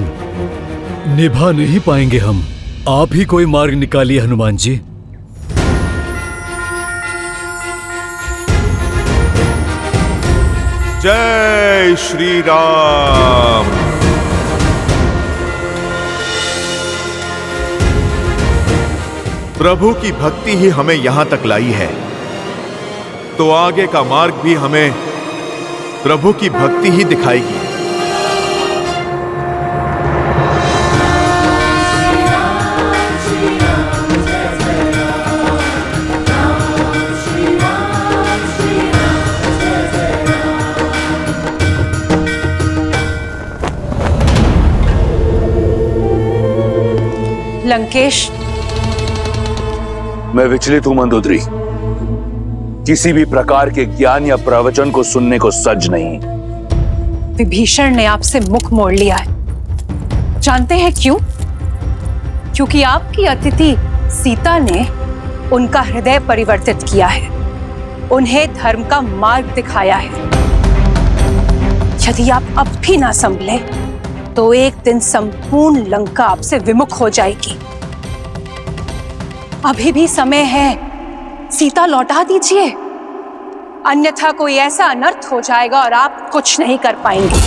निभा नहीं पाएंगे हम। आप ही कोई मार्ग निकालिए हनुमान जी। जय श्री राम। प्रभु की भक्ति ही हमें यहां तक लाई है, तो आगे का मार्ग भी हमें प्रभु की भक्ति ही दिखाएगी। लंकेश, मैं विचलित हूं मंदोदरी। किसी भी प्रकार के ज्ञान या प्रवचन को सुनने को सज नहीं। विभीषण ने आपसे मुख मोड़ लिया है। जानते हैं क्यों? क्योंकि आपकी अतिथि सीता ने उनका हृदय परिवर्तित किया है, उन्हें धर्म का मार्ग दिखाया है। यदि आप अब भी ना संभले तो एक दिन संपूर्ण लंका आपसे विमुख हो जाएगी। अभी भी समय है, सीता लौटा दीजिए, अन्यथा कोई ऐसा अनर्थ हो जाएगा और आप कुछ नहीं कर पाएंगे।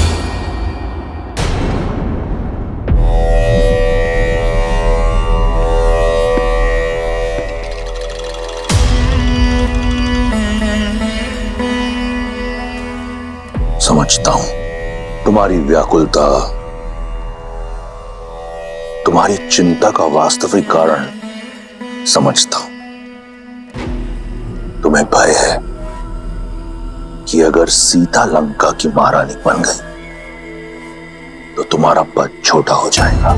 समझता हूं तुम्हारी व्याकुलता, तुम्हारी चिंता का वास्तविक कारण समझता हूं। तुम्हें भय है कि अगर सीता लंका की महारानी बन गई तो तुम्हारा पद छोटा हो जाएगा।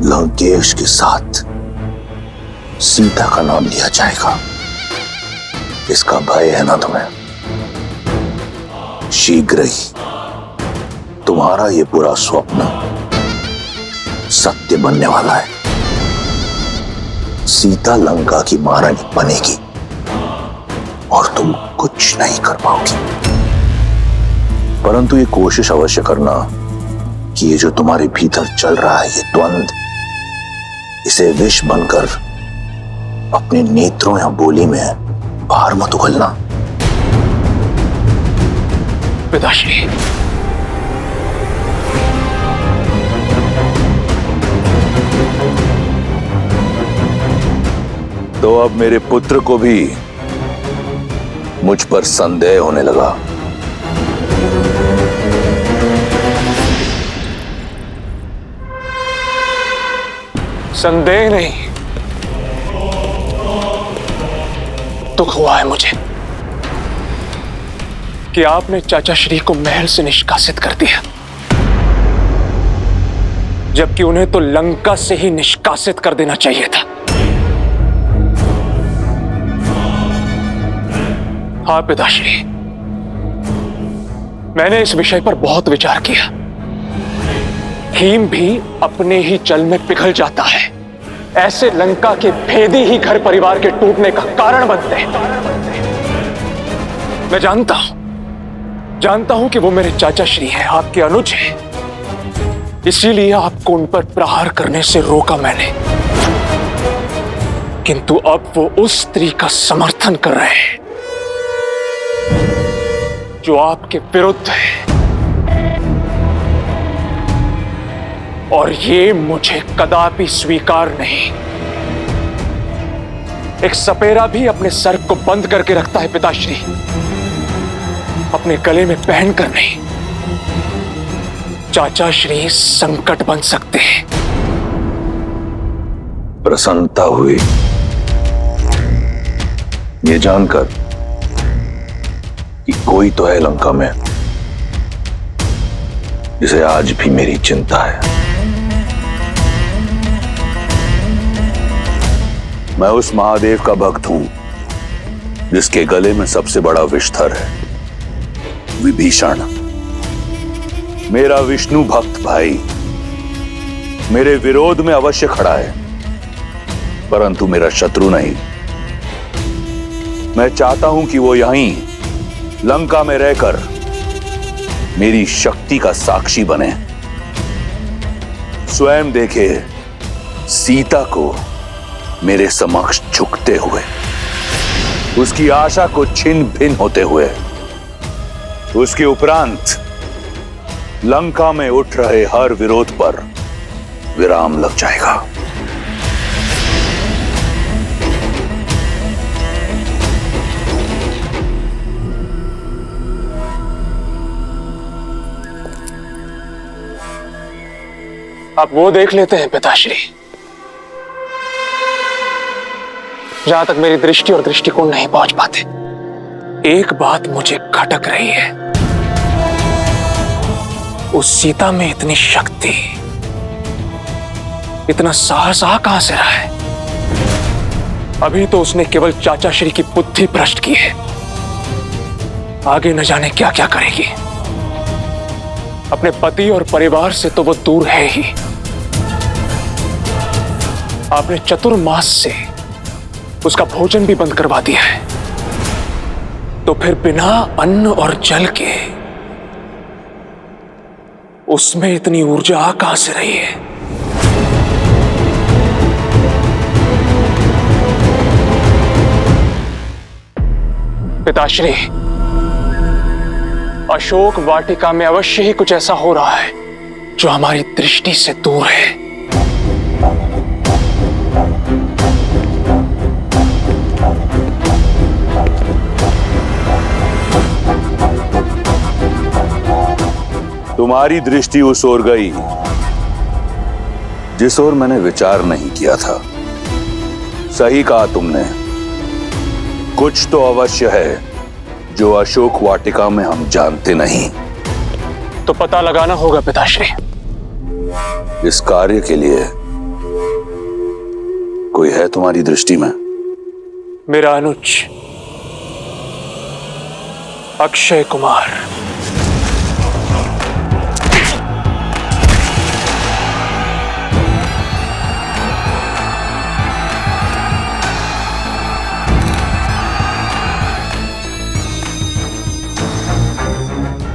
लंकेश के साथ सीता का नाम लिया जाएगा, इसका भय है ना तुम्हें? शीघ्र ही तुम्हारा ये बुरा स्वप्न सत्य बनने वाला है। सीता लंका की महारानी बनेगी और तुम कुछ नहीं कर पाओगी। परंतु ये कोशिश अवश्य करना कि ये जो तुम्हारे भीतर चल रहा है, ये द्वंद, इसे विष बनकर अपने नेत्रों या बोली में बाहर मत उगलना। पिताश्री, तो अब मेरे पुत्र को भी मुझ पर संदेह होने लगा। संदेह नहीं, दुख हुआ है मुझे कि आपने चाचा श्री को महल से निष्कासित कर दिया, जबकि उन्हें तो लंका से ही निष्कासित कर देना चाहिए था। हाँ पिताश्री, मैंने इस विषय पर बहुत विचार किया। हिम भी अपने ही जल में पिघल जाता है। ऐसे लंका के भेदी ही घर परिवार के टूटने का कारण बनते हैं। मैं जानता हूं कि वो मेरे चाचा श्री हैं, आपके अनुज हैं। इसीलिए आपको उन पर प्रहार करने से रोका मैंने। किंतु अब वो उस स्त्री का समर्थन कर रहे हैं जो आपके विरुद्ध है, और ये मुझे कदापि स्वीकार नहीं। एक सपेरा भी अपने सर को बंद करके रखता है पिताश्री, अपने गले में पहनकर नहीं। चाचा श्री संकट बन सकते हैं। प्रसन्नता हुई ये जानकर कि कोई तो है लंका में जिसे आज भी मेरी चिंता है। मैं उस महादेव का भक्त हूं जिसके गले में सबसे बड़ा विषधर है, विभीषण। मेरा विष्णु भक्त भाई मेरे विरोध में अवश्य खड़ा है, परंतु मेरा शत्रु नहीं। मैं चाहता हूं कि वो यहीं लंका में रहकर मेरी शक्ति का साक्षी बने, स्वयं देखे सीता को मेरे समक्ष झुकते हुए, उसकी आशा को छिन्न भिन्न होते हुए। उसके उपरांत लंका में उठ रहे हर विरोध पर विराम लग जाएगा। आप वो देख लेते हैं पिताश्री, जहां तक मेरी दृष्टि और दृष्टिकोण नहीं पहुंच पाते। एक बात मुझे खटक रही है, उस सीता में इतनी शक्ति, इतना साहस कहां से रहा है? अभी तो उसने केवल चाचा श्री की बुद्धि भ्रष्ट की है, आगे न जाने क्या क्या करेगी। अपने पति और परिवार से तो वो दूर है ही, आपने चतुर्मास से उसका भोजन भी बंद करवा दिया है। तो फिर बिना अन्न और जल के उसमें इतनी ऊर्जा कहां से रही है? पिताश्री, अशोक वाटिका में अवश्य ही कुछ ऐसा हो रहा है जो हमारी दृष्टि से दूर है। तुम्हारी दृष्टि उस ओर गई जिस ओर मैंने विचार नहीं किया था। सही कहा तुमने, कुछ तो अवश्य है जो अशोक वाटिका में हम जानते नहीं। तो पता लगाना होगा पिताश्री। इस कार्य के लिए कोई है तुम्हारी दृष्टि में? मेरा अनुज अक्षय कुमार।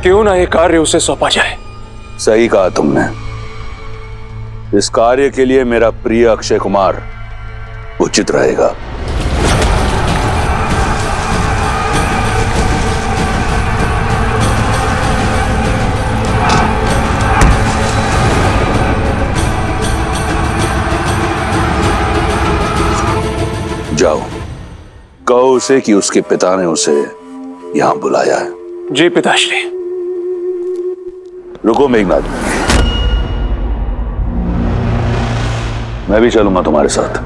क्यों ना ये कार्य उसे सौंपा जाए? सही कहा तुमने। इस कार्य के लिए मेरा प्रिय अक्षय कुमार उचित रहेगा। जाओ, कहो उसे कि उसके पिता ने उसे यहां बुलाया है। जी पिताश्री। रुको मेघनाथ, मैं भी चलूंगा तुम्हारे साथ।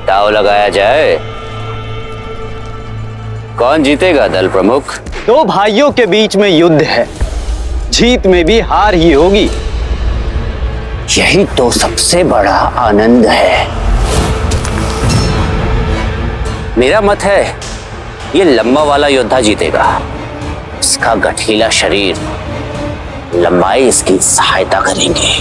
दांव लगाया जाए, कौन जीतेगा दल प्रमुख? दो भाइयों के बीच में युद्ध है, जीत में भी हार ही होगी। यही तो सबसे बड़ा आनंद है। मेरा मत है ये लंबा वाला योद्धा जीतेगा। इसका गठीला शरीर, लंबाई इसकी सहायता करेंगे।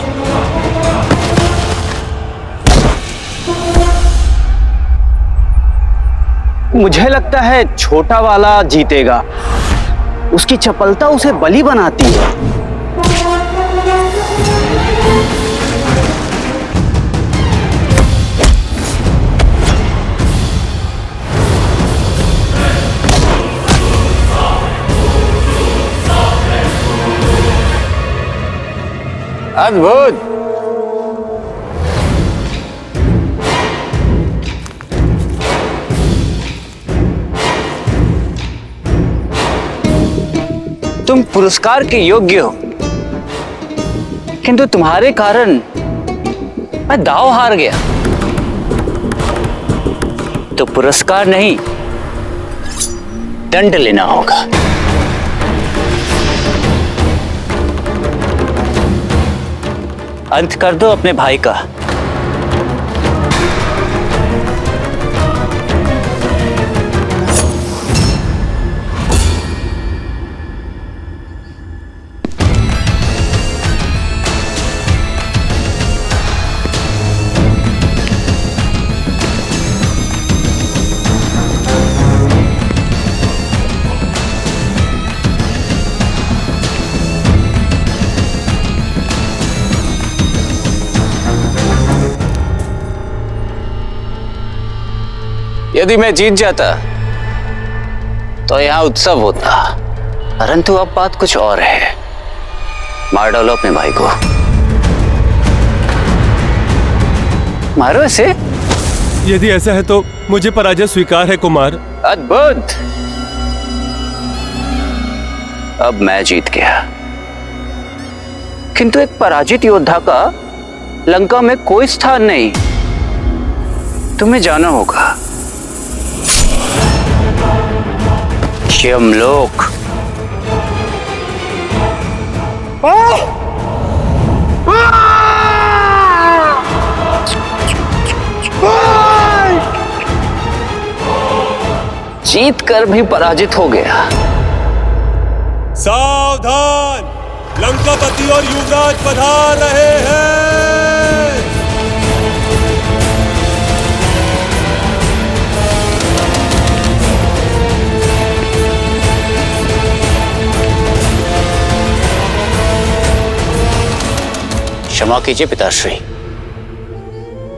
मुझे लगता है छोटा वाला जीतेगा। उसकी चपलता उसे बली बनाती है। अद्भुत। तुम पुरस्कार के योग्य हो, किंतु तुम्हारे कारण मैं दांव हार गया। तो पुरस्कार नहीं, दंड लेना होगा। अंत कर दो अपने भाई का। यदि मैं जीत जाता तो यहां उत्सव होता, परंतु अब बात कुछ और है। मार डालो अपने भाई को। मारो इसे। यदि ऐसा है तो मुझे पराजय स्वीकार है कुमार। अद्भुत। अब मैं जीत गया, किंतु एक पराजित योद्धा का लंका में कोई स्थान नहीं। तुम्हें जाना होगा यमलोक। जीत कर भी पराजित हो गया। सावधान, लंकापति और युवराज पधार रहे हैं। क्षमा कीजिए पिताश्री,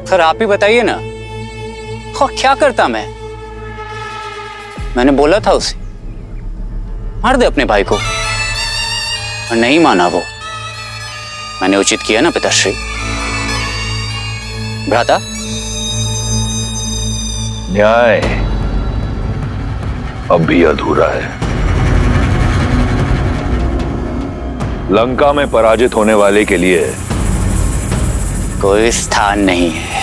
फिर आप ही बताइए ना, और क्या करता मैंने बोला था उसे मार दे अपने भाई को, और नहीं माना वो। मैंने उचित किया ना पिताश्री? भ्राता, न्याय अब भी अधूरा है। लंका में पराजित होने वाले के लिए कोई स्थान नहीं है।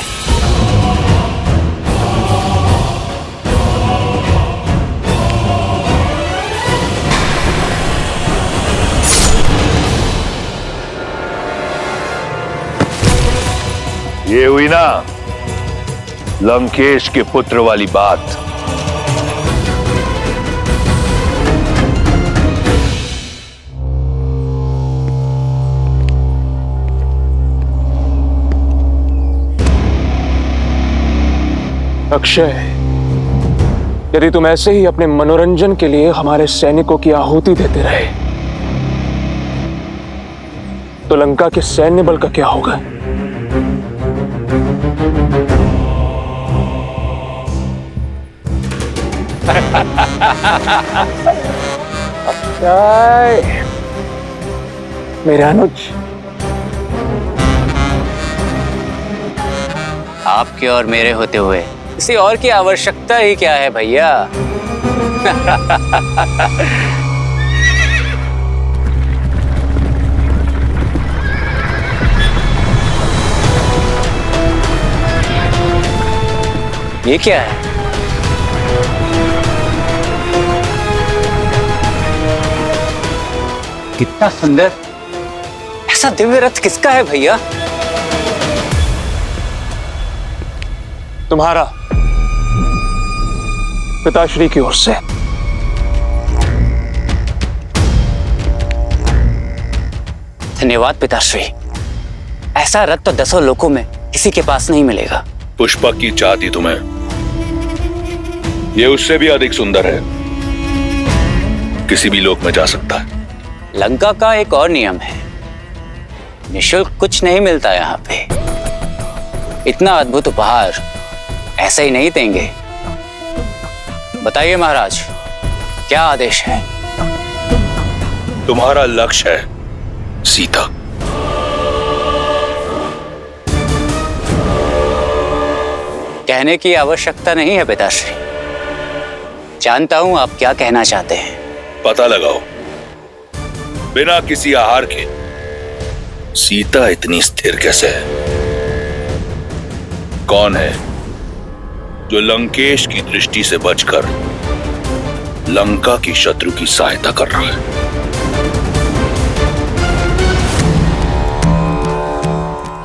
ये हुई ना लंकेश के पुत्र वाली बात। अक्षय, यदि तुम ऐसे ही अपने मनोरंजन के लिए हमारे सैनिकों की आहुति देते रहे तो लंका के सैन्य बल का क्या होगा? अक्षय, मेरे अनुज, आपके और मेरे होते हुए किसी और की आवश्यकता ही क्या है भैया? ये क्या है? कितना सुंदर! ऐसा दिव्य रथ किसका है भैया? तुम्हारा, पिताश्री की ओर से। धन्यवाद पिताश्री। ऐसा रथ तो 10 लोकों में किसी के पास नहीं मिलेगा। पुष्पक की चाहती तुम्हें, ये उससे भी अधिक सुंदर है, किसी भी लोक में जा सकता है। लंका का एक और नियम है, निशुल्क कुछ नहीं मिलता यहाँ पे। इतना अद्भुत उपहार ऐसे ही नहीं देंगे। बताइए महाराज, क्या आदेश है? तुम्हारा लक्ष्य है सीता। कहने की आवश्यकता नहीं है पिताश्री, जानता हूं आप क्या कहना चाहते हैं। पता लगाओ, बिना किसी आहार के सीता इतनी स्थिर कैसे है? कौन है जो लंकेश की दृष्टि से बचकर लंका की शत्रु की सहायता कर रहा है?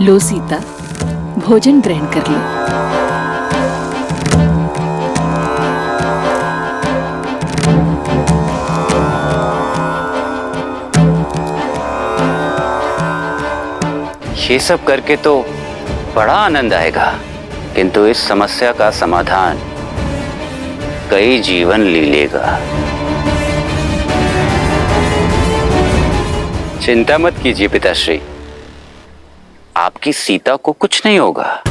लो सीता, भोजन ग्रहण कर लो। ये सब करके तो बड़ा आनंद आएगा, किंतु इस समस्या का समाधान कई जीवन ले लेगा। चिंता मत कीजिए पिताश्री, आपकी सीता को कुछ नहीं होगा।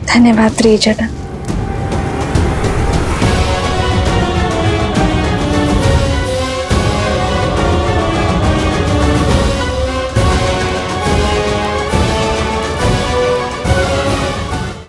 धन्यवाद त्रिजटा।